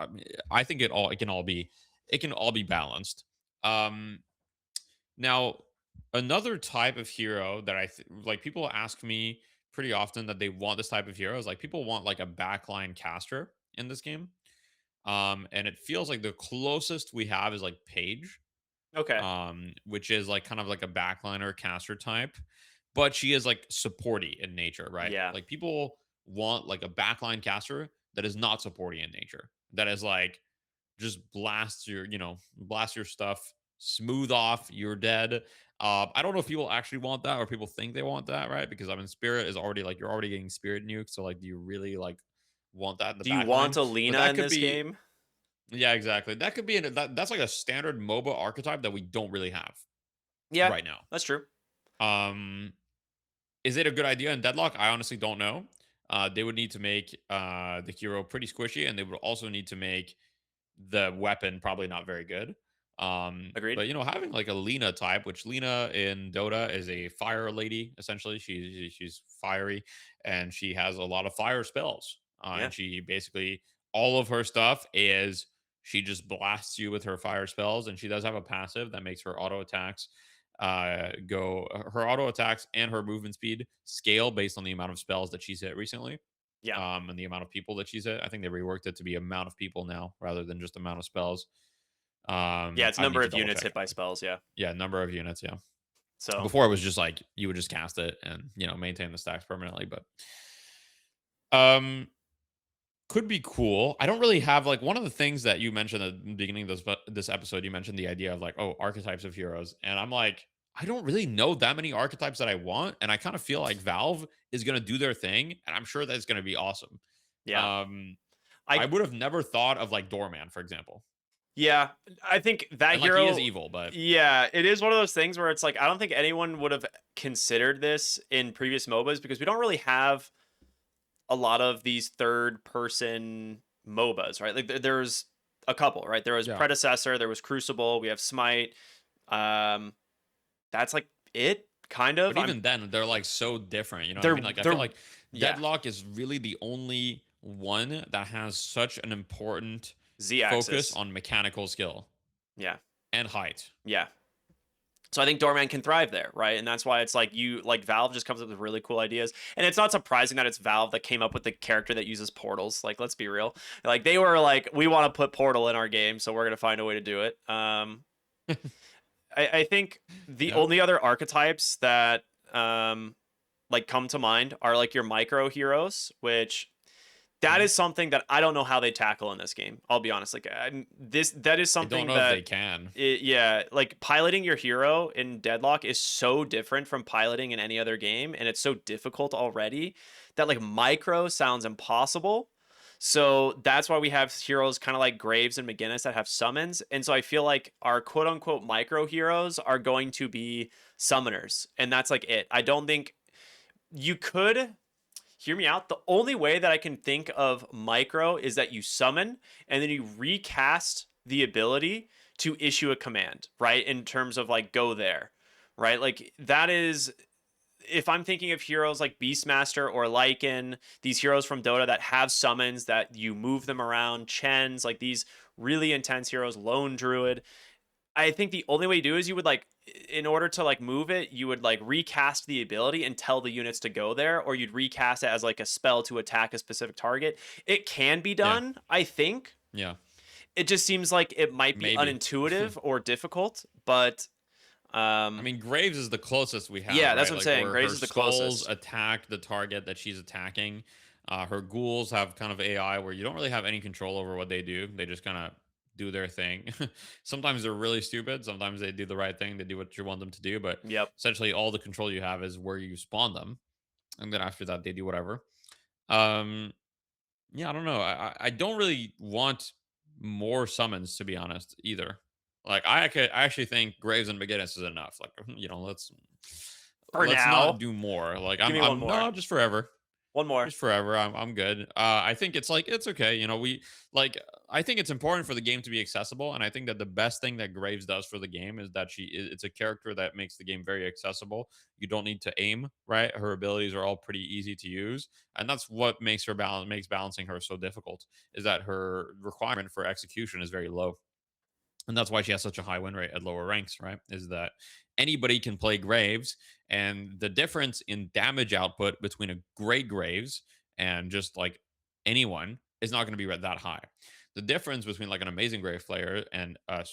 I think it can all be balanced. Um, now another type of hero that like people ask me pretty often that they want this type of hero is like people want like a backline caster in this game. And it feels like the closest we have is like Paige, Okay. which is like kind of like a backliner caster type, but she is like supporty in nature, right? Yeah. Like people want like a backline caster that is not supporty in nature, that is like just blast your stuff smooth off, you're dead. I don't know if people actually want that or people think they want that, right? Because I mean, Spirit is already like you're already getting Spirit nuked, so like, do you really like want that in the Do you back want line? a But Lena that in could this be, game? yeah, exactly. That could be that's like a standard MOBA archetype that we don't really have Yeah, right now. that's true. Um, is it a good idea in Deadlock? I honestly don't know. They would need to make the hero pretty squishy, and they would also need to make the weapon probably not very good. Agreed. But having like a Lena type, which Lena in Dota is a fire lady essentially. She's fiery, and she has a lot of fire spells. Yeah. And she basically all of her stuff is she just blasts you with her fire spells, and she does have a passive that makes her auto attacks go her auto attacks and her movement speed scale based on the amount of spells that she's hit recently, Yeah. and the amount of people that she's hit. I think they reworked it to be amount of people now rather than just amount of spells. Yeah, it's I would need number to of double units check. hit by spells, yeah. Yeah, number of units. Yeah. So, Before it was just like you would just cast it and maintain the stacks permanently, but um, could be cool. I don't really have like one of the things that you mentioned at the beginning of this episode. You mentioned the idea of like, oh, archetypes of heroes, and I'm like, I don't really know that many archetypes that I want, and I kind of feel like Valve is gonna do their thing, and I'm sure that's gonna be awesome. yeah. Um, I I would have never thought of like Doorman, for example, Yeah, I think that and like he is hero. evil, but Yeah, it is one of those things where it's like I don't think anyone would have considered this in previous MOBAs because we don't really have a lot of these third person MOBAs, right? Like there's a couple, right? There was yeah. Predecessor, there was Crucible, we have Smite. Um, that's like it, kind of. But even then, they're like so different. You know what I They're mean? Like I feel they're like yeah, Deadlock is really the only one that has such an important Z focus axis. on mechanical skill Yeah, and height. yeah. So I think Doorman can thrive there, right? And that's why it's like Valve just comes up with really cool ideas. And it's not surprising that it's Valve that came up with the character that uses portals. Like, let's be real. Like they were like, we want to put Portal in our game, so we're gonna find a way to do it. I think the Yeah. only other archetypes that like come to mind are like your micro heroes, which that Mhm. is something that I don't know how they tackle in this game. I'll be honest. Like that is I don't something know if that they can. yeah, like piloting your hero in Deadlock is so different from piloting in any other game, and it's so difficult already that like micro sounds impossible. So that's why we have heroes kind of like Graves and McGinnis that have summons. And so I feel like our quote unquote micro heroes are going to be summoners. And that's like it. I don't think you could hear me out. The only way that I can think of micro is that you summon and then you recast the ability to issue a command, right? In terms of like go there, right? Like that is if I'm thinking of heroes like Beastmaster or Lycan, these heroes from Dota that have summons that you move them around, Chens, like these really intense heroes, Lone Druid, I think the only way to do is you would like in order to like move it, you would like recast the ability and tell the units to go there, or you'd recast it as like a spell to attack a specific target. It can be Yeah. done, I think. Yeah. It just seems like it might be Maybe. unintuitive or difficult, but I mean, Graves is the closest we have, yeah, that's right? what I'm Like saying. where Graves her is the souls closest. attack the target that she's attacking. Her ghouls have kind of AI where you don't really have any control over what they do. They just kind of do their thing. Sometimes they're really stupid. Sometimes they do the right thing. They do what you want them to do. But Yep. essentially, all the control you have is where you spawn them, and then after that, they do whatever. Um, yeah, I don't know. I don't really want more summons, to be honest, either. Like I actually think Graves and McGinnis is enough. Like For let's not now, do more. Like give me one I'm more. no, just forever. One more. Just forever. I'm good. I think it's like it's okay. We like I think it's important for the game to be accessible, and I think that the best thing that Graves does for the game is that it's a character that makes the game very accessible. You don't need to aim, right? Her abilities are all pretty easy to use, and that's what makes balancing her so difficult. Is that her requirement for execution is very low, and that's why she has such a high win rate at lower ranks, right? Is that anybody can play Graves, and the difference in damage output between a great Graves and just like anyone is not going to be that high. The difference between like an amazing Graves player and a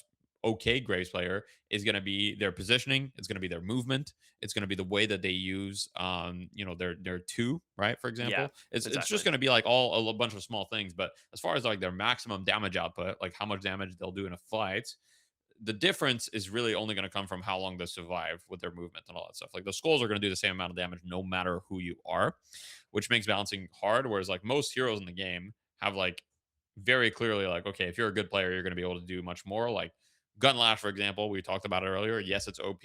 okay Graves player is going to be their positioning, it's going to be their movement, it's going to be the way that they use their two, right? For Yeah, example, it's just exactly. going to be like all a bunch of small things, but as far as like their maximum damage output, like how much damage they'll do in a fight, the difference is really only going to come from how long they survive with their movement and all that stuff. Like the skulls are going to do the same amount of damage no matter who you are, which makes balancing hard. Whereas like most heroes in the game have like very clearly like, okay, if you're a good player, you're going to be able to do much more. Like Gunlash, for example, we talked about it earlier. Yes, it's OP,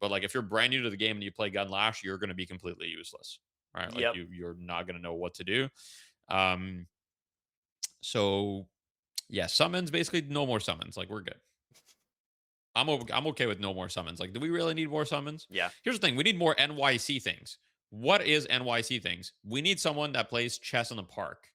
but like if you're brand new to the game and you play Gunlash, you're going to be completely useless, right? Like Yep. you're not going to know what to do. Um, so yeah, summons basically no more summons. Like we're good. I'm okay with no more summons. Like, do we really need more summons? Yeah. Here's the thing: we need more NYC things. What is NYC things? We need someone that plays chess in the park.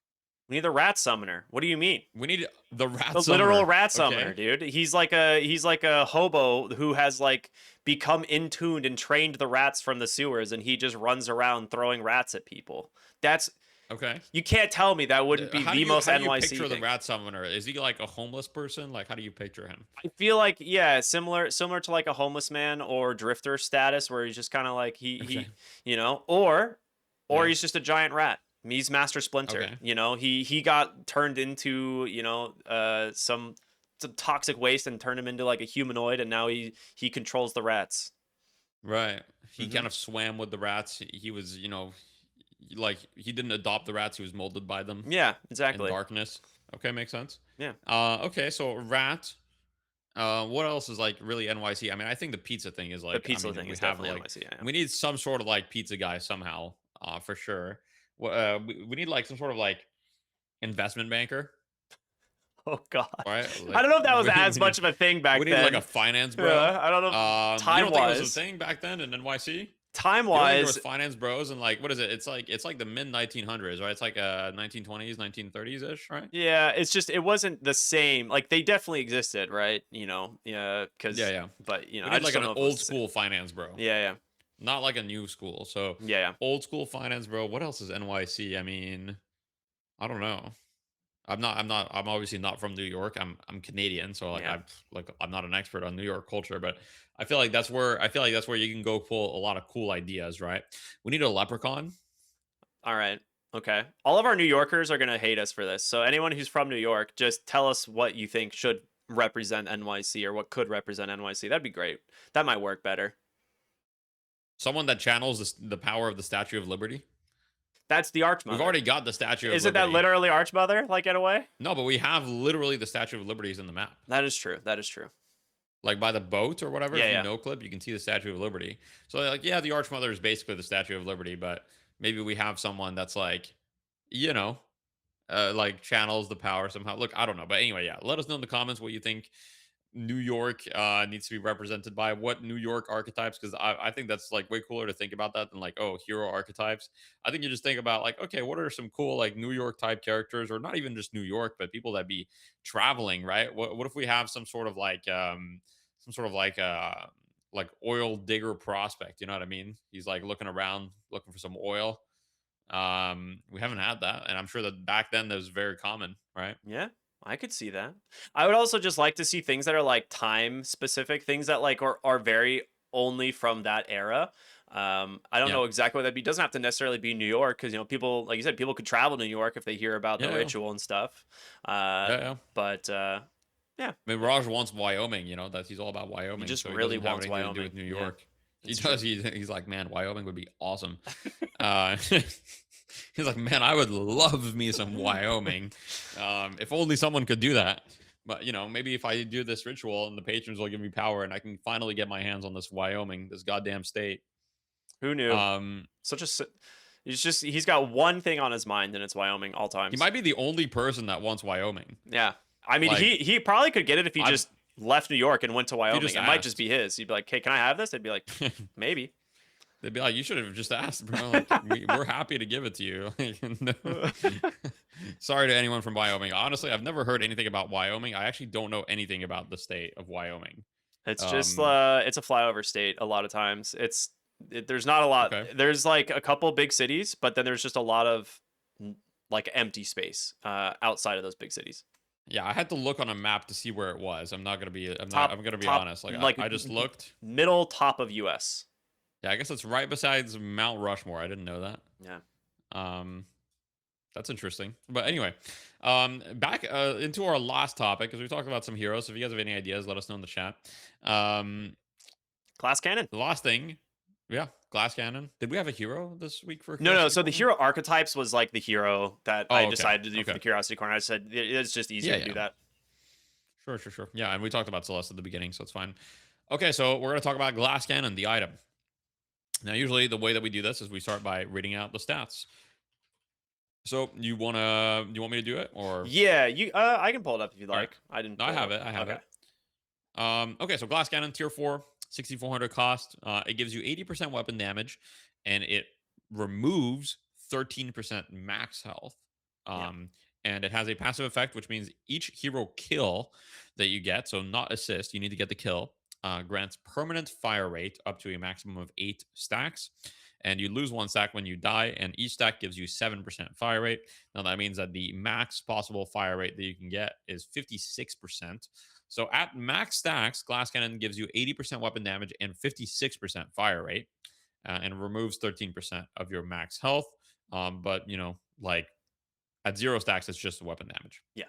We need the rat summoner. What do you mean? We need the rat The summoner. literal rat summoner, Okay? dude. He's like a hobo who has like become in tuned and trained the rats from the sewers, and he just runs around throwing rats at people. That's Okay. You can't tell me that wouldn't be the most How do you NYC picture the thing. rat summoner? Is he like a homeless person? Like how do you picture him? I feel like yeah, similar to like a homeless man or drifter status, where he's just kind of like Okay. or Yeah. he's just a giant rat. He's Master Splinter. Okay. He got turned into some toxic waste and turned him into like a humanoid, and now he controls the rats. Right. He Mhm. kind of swam with the rats. He was, like he didn't adopt the rats. He was molded by them Yeah, in exactly. darkness. Okay, makes sense. Yeah. Okay, so rat. What else is like really NYC? I mean, I think the pizza thing is The like, I pizza mean, thing we is have definitely like, NYC. Yeah. we need some sort of like pizza guy somehow, for sure. We need like some sort of like investment banker, Oh God. right? I Like, don't know if that was we as need, much of a thing we back need like a then. finance bro. Yeah, I don't know. You Time don't think it was a wise, thing back then in NYC? time You don't think there was wise, finance bros and like what is it? It's like the mid 1900s, right? It's like 1920s, 1930s ish, right? yeah, it's just it wasn't the same. Like they definitely existed, right? Yeah, Yeah, because yeah. but We I need just like don't an know if it was old the same. school finance bro, Yeah, not like a new school. So yeah. old school finance bro. What else is NYC? I mean, I don't know. I'm obviously not from New York. I'm Canadian, so like Yeah. I'm not an expert on New York culture, but I feel like that's where you can go pull a lot of cool ideas, right? We need a leprechaun. All right. Okay. All of our New Yorkers are gonna hate us for this. So anyone who's from New York, just tell us what you think should represent NYC or what could represent NYC. That'd be great. That might work better. Someone that channels the power of the Statue of Liberty. That's the We've Archmother. already got the Statue of Isn't that Liberty. literally Archmother? Like in a way? No, but we have literally the Statue of Liberties in the map. That is true. That is true. Like by the boat or whatever. If you Yeah. no clip, you can see the Statue of Liberty. So like, yeah, the Archmother is basically the Statue of Liberty, but maybe we have someone that's like, you know, like channels the power somehow. Look, I don't know, but anyway, yeah. Let us know in the comments what you think New York needs to be represented by. What New York archetypes? Because I think that's like way cooler to think about that than like, oh, hero archetypes. I think you just think about like, okay, what are some cool like New York type characters, or not even just New York, but people that be traveling, right? What if we have some sort of like oil digger prospect? You know what I mean? He's like looking around, looking for some oil. We haven't had that, and I'm sure that back then that was very common, right? Yeah, I could see that. I would also just like to see things that are like time specific, things that like are very only from that era. I don't Yeah, know exactly what that'd be. Doesn't have to necessarily be New York because people, like you said, people could travel to New York if they hear about the yeah, yeah, ritual and stuff. Uh, yeah, yeah. but yeah, I mean, Raj wants Wyoming. That he's all about he Wyoming, just so he really doesn't have wants anything to do with Wyoming. New Yeah, York. He that's true. does. He's like, man, Wyoming would be awesome. He's like, man, I would love me some Wyoming. If only someone could do that. But maybe if I do this ritual and the patrons will give me power and I can finally get my hands on this Wyoming, this goddamn state. Who knew? Um, Such a he's got one thing on his mind and it's Wyoming all he times. might be the only person that wants Wyoming. Yeah. I mean, Like, he probably could get it if he I've just left New York and went to if you Wyoming. just It might just asked. be his. He'd be like, "Hey, can I have this?" I'd be like, "Maybe." They'd be like, you should have just asked, bro. Like, we're happy to give it to you. No. Sorry to anyone from Wyoming. Honestly, I've never heard anything about Wyoming. I actually don't know anything about the state of Wyoming. It's just Um, it's a flyover state a lot of times. There's not a lot. okay. There's like a couple big cities, but then there's just a lot of like empty space outside of those big cities. Yeah, I had to look on a map to see where it was. I'm not gonna be. I'm gonna be Top honest. Like like I just looked. middle top of US. Yeah, I guess it's right besides Mount Rushmore. I didn't know that. Yeah. Um, That's interesting. But anyway, back into our last topic, because we talked about some heroes. So if you guys have any ideas, let us know in the chat. Um, Glass cannon. the last thing, yeah, glass cannon. Did we have a hero this week for No, no. Curiosity So the Corner? hero archetypes was like the hero that I Oh, okay, decided to do for okay, the curiosity corner. I said it's just easier yeah, to do yeah, that. sure, sure, sure. Yeah, and we talked about Celeste at the beginning, so it's fine. Okay, so we're gonna talk about glass cannon, the item. Now, usually the way that we do this is we start by reading out the stats. So you want me to do it or Yeah, you. I can pull it up if you'd all right? like. I didn't No, I pull it have up. it. I have Okay. it. Okay, so glass cannon tier 4, 6400 cost. It gives you 80% weapon damage, and it removes 13% max health. Yeah. Um, and it has a passive effect, which means each hero kill that you get, so not assist, you need to get the kill, grants permanent fire rate up to a maximum of 8 stacks. And you lose 1 stack when you die, and each stack gives you 7% fire rate. Now, that means that the max possible fire rate that you can get is 56%. So at max stacks, Glass Cannon gives you 80% weapon damage and 56% fire rate, and removes 13% of your max health. But, like at 0 stacks, it's just weapon damage. Yeah.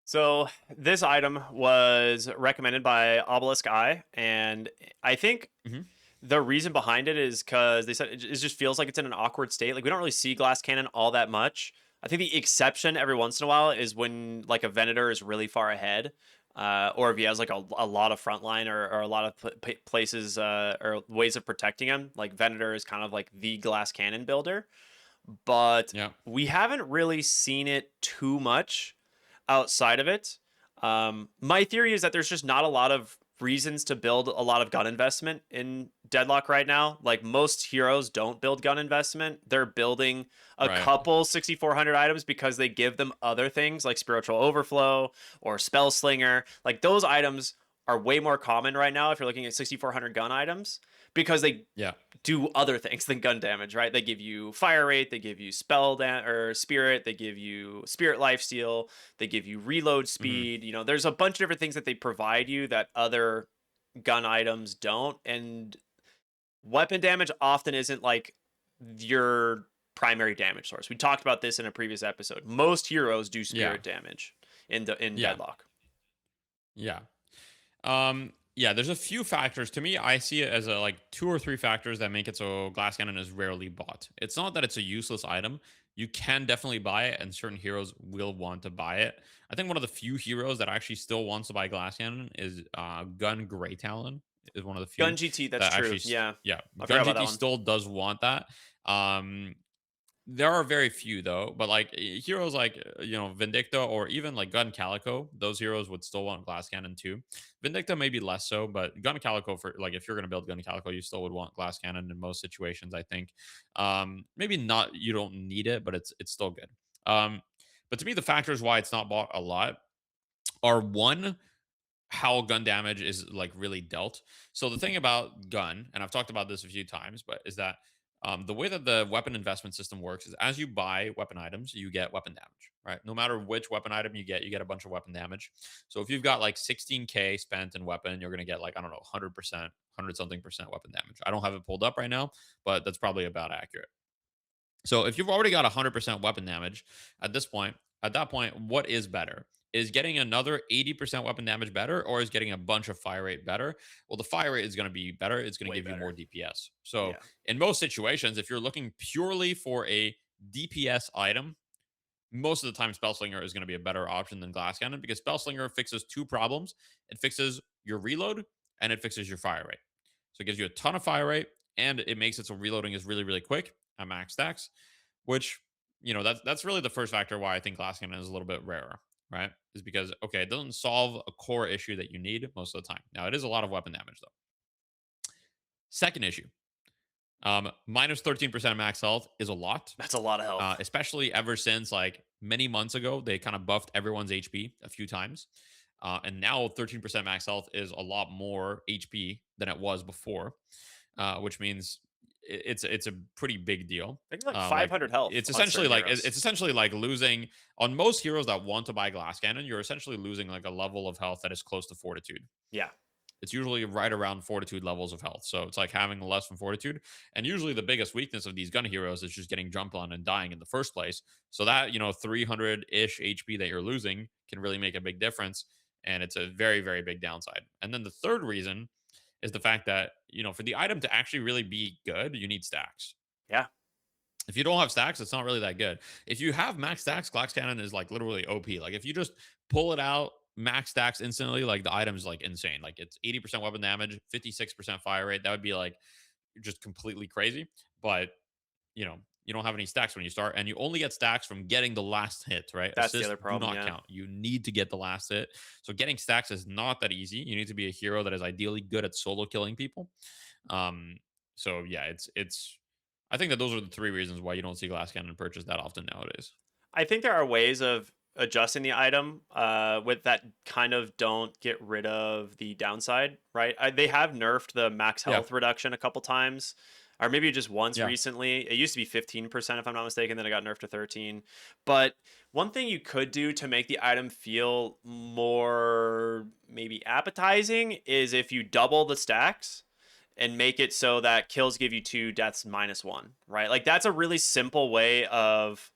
So this item was recommended by Obelisk Eye, and I think Hmm. the reason behind it is because they said it just feels like it's in an awkward state. Like we don't really see glass cannon all that much. I think the exception every once in a while is when like a Venator is really far ahead, or if he has like a lot of frontline or a lot of places or ways of protecting him. Like Venator is kind of like the glass cannon builder, but Yeah. we haven't really seen it too much outside of it. My theory is that there's just not a lot of reasons to build a lot of gun investment in Deadlock right now. Like most heroes don't build gun investment. They're building a Right. couple 6400 items because they give them other things like spiritual overflow or spell slinger. Like those items are way more common right now if you're looking at 6400 gun items because they Yeah. do other things than gun damage, right? They give you fire rate, they give you or spirit, they give you spirit lifesteal, they give you reload Hmm. speed. There's a bunch of different things that they provide you that other gun items don't. And weapon damage often isn't like your primary damage source. We talked about this in a previous episode. Most heroes do Yeah. spirit damage in Yeah. Deadlock. Yeah. Yeah, there's a few factors. To me, I see it as a like 2 or 3 factors that make it so glass cannon is rarely bought. It's not that it's a useless item. You can definitely buy it, and certain heroes will want to buy it. I think one of the few heroes that actually still wants to buy glass cannon is Gun Grey Talon. Is one of the few Gun GT, that's that true. actually, Yeah. yeah, I forgot Gun about that GT one. still does want that. Um, there are very few though, but like heroes like Vindicta or even like Gun Calico, those heroes would still want Glass Cannon too. Vindicta maybe less so, but Gun Calico, for like if you're gonna build Gun Calico, you still would want Glass Cannon in most situations. I think maybe not. You don't need it, but it's still good. But to me, the factors why it's not bought a lot are one, how gun damage is like really dealt. So the thing about gun, and I've talked about this a few times, but is that the way that the weapon investment system works is as you buy weapon items, you get weapon damage, right? No matter which weapon item you get a bunch of weapon damage. So if you've got like 16K spent in weapon, you're going to get like, I don't know, 100%, 100 something percent weapon damage. I don't have it pulled up right now, but that's probably about accurate. So if you've already got 100% weapon damage at that point, what is better? Is getting another 80% weapon damage better, or is getting a bunch of fire rate better? Well, the fire rate is going to be better. It's going to Way give you more better. DPS. So Yeah. in most situations, if you're looking purely for a DPS item, most of the time Spellslinger is going to be a better option than Glass Cannon because Spellslinger fixes 2 problems. It fixes your reload and it fixes your fire rate. So it gives you a ton of fire rate and it makes it so reloading is really, really quick at max stacks, which, that's really the first factor why I think Glass Cannon is a little bit rarer, right? Is because, okay, it doesn't solve a core issue that you need most of the time. Now, it is a lot of weapon damage, though. Second issue, minus 13% of max health is a lot, That's a lot of health. especially ever since like many months ago, they kind of buffed everyone's HP a few times. And now 13% max health is a lot more HP than it was before, which means it's a pretty big deal. I think like Like 500 health it's on essentially certain like heroes. it's essentially like losing on most heroes that want to buy glass cannon. You're essentially losing like a level of health that is close to fortitude. Yeah. it's usually right around fortitude levels of health. So it's like having less than fortitude. And usually the biggest weakness of these gun heroes is just getting jumped on and dying in the first place. So that, 300-ish HP that you're losing can really make a big difference. And it's a very, very big downside. And then the third reason is the fact that, for the item to actually really be good, you need stacks. Yeah, If you don't have stacks, it's not really that good. If you have max stacks, Glass Cannon is like literally OP. Like if you just pull it out, max stacks instantly, like the item is like insane. Like it's 80% weapon damage, 56% fire rate. That would be like just completely crazy. But you don't have any stacks when you start, and you only get stacks from getting the last hit, right? that's the Assists other do problem. not Yeah. count. You need to get the last hit. So getting stacks is not that easy. You need to be a hero that is ideally good at solo killing people. Um, so yeah, it's I think that those are the three reasons why you don't see Glass Cannon purchased that often nowadays. I think there are ways of adjusting the item with that kind of don't get rid of the downside, right? They have nerfed the max Yeah. health reduction a couple times, or maybe just once Yeah. recently. It used to be 15%, if I'm not mistaken, then it got nerfed to 13. But one thing you could do to make the item feel more maybe appetizing is if you double the stacks and make it so that kills give you 2, deaths -1, right? Like that's a really simple way of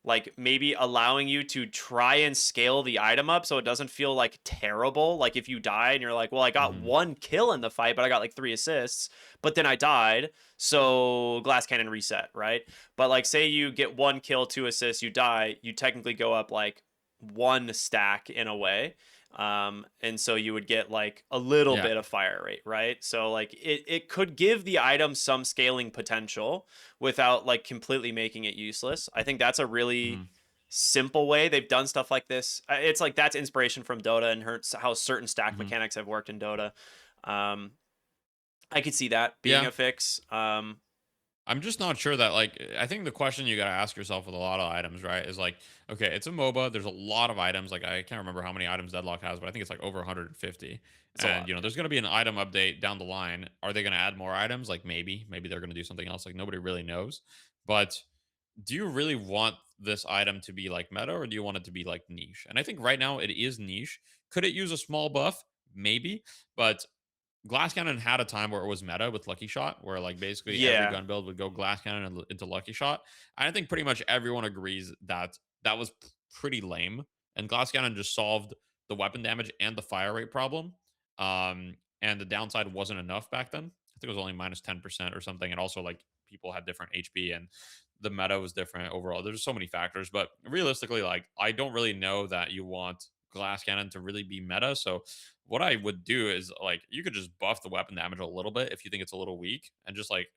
like maybe allowing you to try and scale the item up so it doesn't feel like terrible. Like if you die and you're like, well, I got Mhm. 1 kill in the fight, but I got like 3 assists, but then I died, so glass cannon reset, right? But like say you get 1 kill, 2 assists, you die, you technically go up like 1 stack in a way. And so you would get like a little Yeah. bit of fire rate, right? So like it could give the item some scaling potential without like completely making it useless. I think that's a really Mhm. simple way. They've done stuff like this. It's like that's inspiration from Dota and how certain stack Mhm. mechanics have worked in Dota. Um, I could see that being Yeah. a fix. I'm just not sure that I think the question you got to ask yourself with a lot of items, right, is like, okay, it's a MOBA. There's a lot of items. Like I can't remember how many items Deadlock has, but I think it's like over 150. It's a And lot. there's going to be an item update down the line. Are they going to add more items? Like maybe they're going to do something else. Like nobody really knows. But do you really want this item to be like meta, or do you want it to be like niche? And I think right now it is niche. Could it use a small buff? Maybe, but Glass Cannon had a time where it was meta with Lucky Shot, where like basically every Yeah. gun build would go Glass Cannon into Lucky Shot. And I think pretty much everyone agrees that that was pretty lame. And Glass Cannon just solved the weapon damage and the fire rate problem. And the downside wasn't enough back then. I think it was only minus 10% or something. And also like people had different HP and the meta was different overall. There's so many factors, but realistically, like I don't really know that you want Glass Cannon to really be meta. So what I would do is like you could just buff the weapon damage a little bit if you think it's a little weak, and just like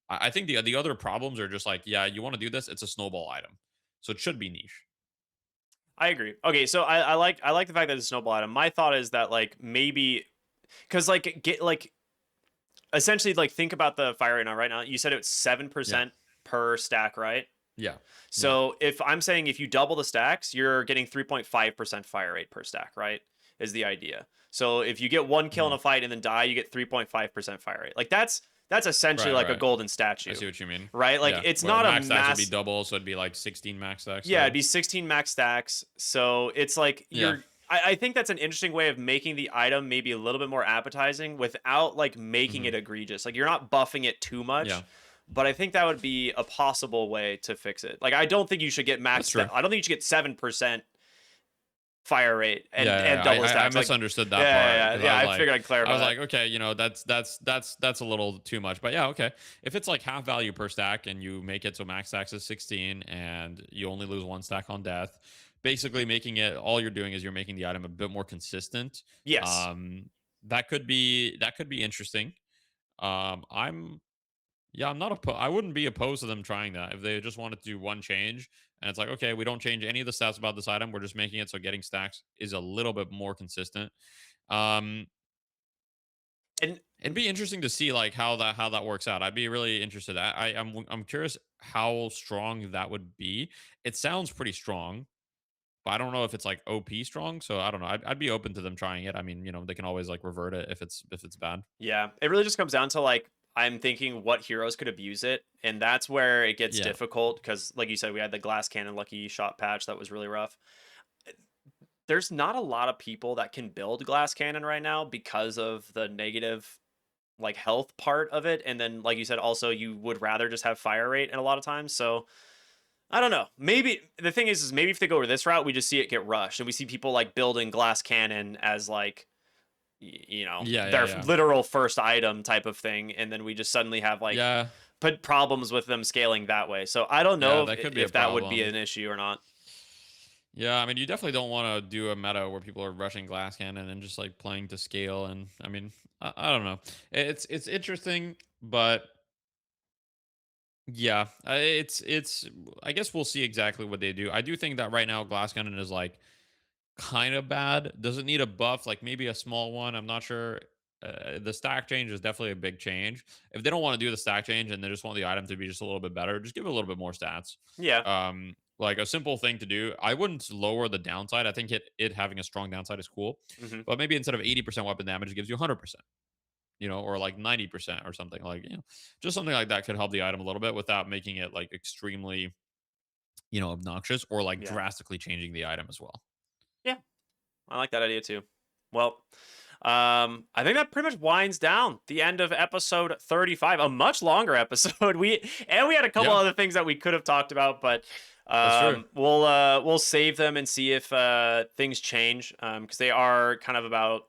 I think the other problems are just like, yeah, you want to do this, it's a snowball item, so it should be niche. I agree. Okay, so I like the fact that it's a snowball item. My thought is that like maybe because like get like essentially like think about the fire rate now. Right now, you said it's seven Yeah, percent per stack, right? yeah, yeah. So if I'm saying if you double the stacks, you're getting 3.5% fire rate per stack, right? Is the idea. So if you get 1 kill in Hmm. a fight and then die, you get 3.5% fire rate. Like that's essentially Right, like a right. golden I statue, see what you mean. right? Like Yeah, it's where not a max stacks would be mass. double, so it'd be like 16 max stacks Yeah, it'd total. be 16 max stacks. So it's like Yeah. I think that's an interesting way of making the item maybe a little bit more appetizing without like making Hmm. it egregious. Like you're not buffing it too Yeah, much, but I think that would be a possible way to fix it. Like I don't think you should get that's max. true. I don't think you should get 7% fire rate Yeah, and yeah, double the I stacks. Like misunderstood that part yeah, yeah, because yeah. I figured I'd I clarify was that. like, okay, that's a little too much, but yeah, okay. If it's like half value per stack and you make it so max stacks is 16 and you only lose one stack on death, basically making it all you're doing is you're making the item a bit more consistent. Yes, Um, that could be interesting. I'm Yeah, I'm not I wouldn't be opposed to them trying that if they just wanted to do one change. And it's like, okay, we don't change any of the stats about this item. We're just making it so getting stacks is a little bit more consistent. Um, and it'd be interesting to see like how that works out. I'd be really interested. I'm curious how strong that would be. It sounds pretty strong, but I don't know if it's like OP strong. So I don't know. I'd be open to them trying it. I mean, they can always like revert it if it's bad. yeah, it really just comes down to like I'm thinking what heroes could abuse it, and that's where it gets Yeah. difficult because, like you said, we had the glass cannon lucky shot patch that was really rough. there's not a lot of people that can build glass cannon right now because of the negative like health part of it, and then like you said, also you would rather just have fire rate and a lot of times. So I don't know. Maybe the thing is maybe if they go this route, we just see it get rushed, and we see people like building glass cannon as like Yeah, yeah, their yeah. literal first item type of thing, and then we just suddenly have like Yeah, put problems with them scaling that way. So I don't know yeah, that could be a if that would be problem. an issue or not. Yeah, I mean, you definitely don't want to do a meta where people are rushing glass cannon and just like playing to scale. And I mean, I don't know. It's interesting, but yeah, it's. I guess we'll see exactly what they do. I do think that right now glass cannon is like kind of bad. Doesn't need a buff, like maybe a small one. I'm not sure. The stack change is definitely a big change. If they don't want to do the stack change and they just want the item to be just a little bit better, just give it a little bit more stats. Yeah. Like a simple thing to do. I wouldn't lower the downside. I think it having a strong downside is cool, Hmm. but maybe instead of 80% weapon damage, it gives you 100%. Or like 90% or something like just something like that could help the item a little bit without making it like extremely obnoxious or like Yeah. drastically changing the item as well. Yeah. I like that idea too. Well, I think that pretty much winds down the end of episode 35, a much longer episode. We had a couple Yeah, other things that we could have talked about, but that's true. we'll save them and see if things change, because they are kind of about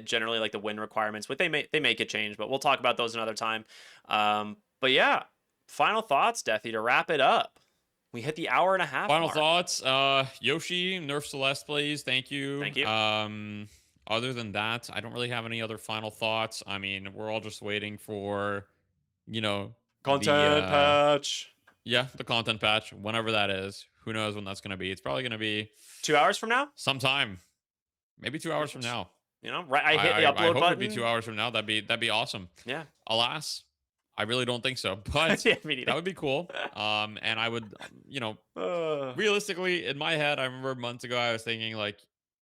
generally like the win requirements, but they may get changed, but we'll talk about those another time. But yeah, final thoughts, Deathy, to wrap it up. We hit the hour and a half Final mark. thoughts. Yoshi, nerf Celeste, please. Thank you. Thank you. Other than that, I don't really have any other final thoughts. I mean, we're all just waiting for, you know, the Content patch. the content patch, whenever that is. Who knows when that's gonna be? It's probably gonna be 2 hours from now. sometime. Maybe 2 hours from now. Right? I hit the I upload hope it'd be button. 2 hours from now. That'd be awesome. Yeah. Alas, I really don't think so. But Yeah, me that neither. would be cool. And I would, Uh, realistically, in my head, I remember months ago, I was thinking like,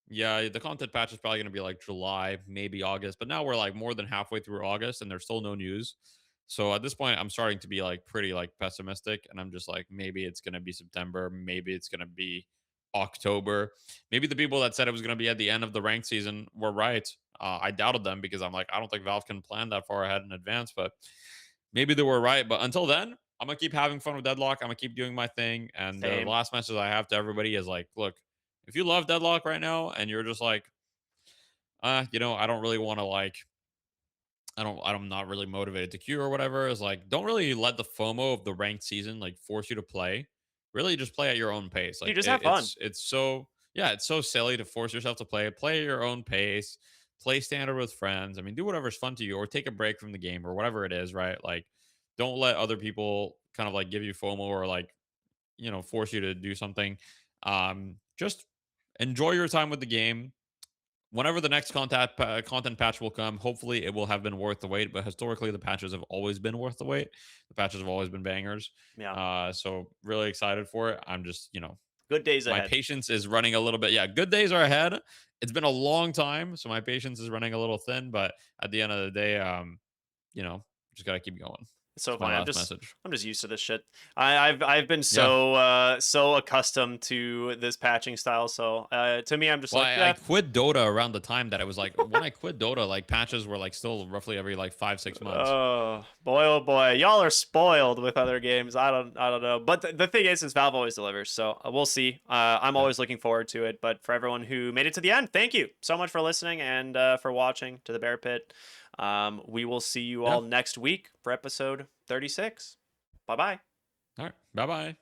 yeah, the content patch is probably going to be like July, maybe August. But now we're like more than halfway through August, and there's still no news. So at this point, I'm starting to be like pretty like pessimistic, and I'm just like, maybe it's going to be September, maybe it's going to be October. Maybe the people that said it was going to be at the end of the ranked season were right. I doubted them because I'm like, I don't think Valve can plan that far ahead in advance, but maybe they were right. But until then, I'm gonna keep having fun with Deadlock. I'm gonna keep doing my thing. And the Same. last message I have to everybody is like, look, if you love Deadlock right now and you're just like, I don't really want to like, I'm not really motivated to queue or whatever. Is like, don't really let the FOMO of the ranked season like force you to play. Really, just play at your own pace. You Like just have fun. it's so yeah, it's so silly to force yourself to play. Play at your own pace. Play standard with friends. I mean, do whatever's fun to you, or take a break from the game, or whatever it is. Right? Like, don't let other people kind of like give you FOMO or like force you to do something. Just enjoy your time with the game. Whenever the next content patch will come, hopefully it will have been worth the wait. But historically, the patches have always been worth the wait. The patches have always been bangers. Yeah. So really excited for it. I'm just, Good days my ahead. patience is running a little bit. Yeah, good days are ahead. It's been a long time, so my patience is running a little thin. But at the end of the day, just gotta keep going. It's so It's my funny. last message. I'm just used to this shit. I've been Yeah. so accustomed to this patching style. So to me, I'm just Well, like, I yeah. quit Dota around the time that it was like when I quit Dota, like patches were like still roughly every like 5 6 months. Oh boy, y'all are spoiled with other games. I don't know. But the thing is Valve always delivers. So we'll see. I'm Yeah. always looking forward to it. But for everyone who made it to the end, thank you so much for listening and for watching to the Bear Pit. We will see you Yeah. all next week for episode 36. Bye bye. All right. Bye bye.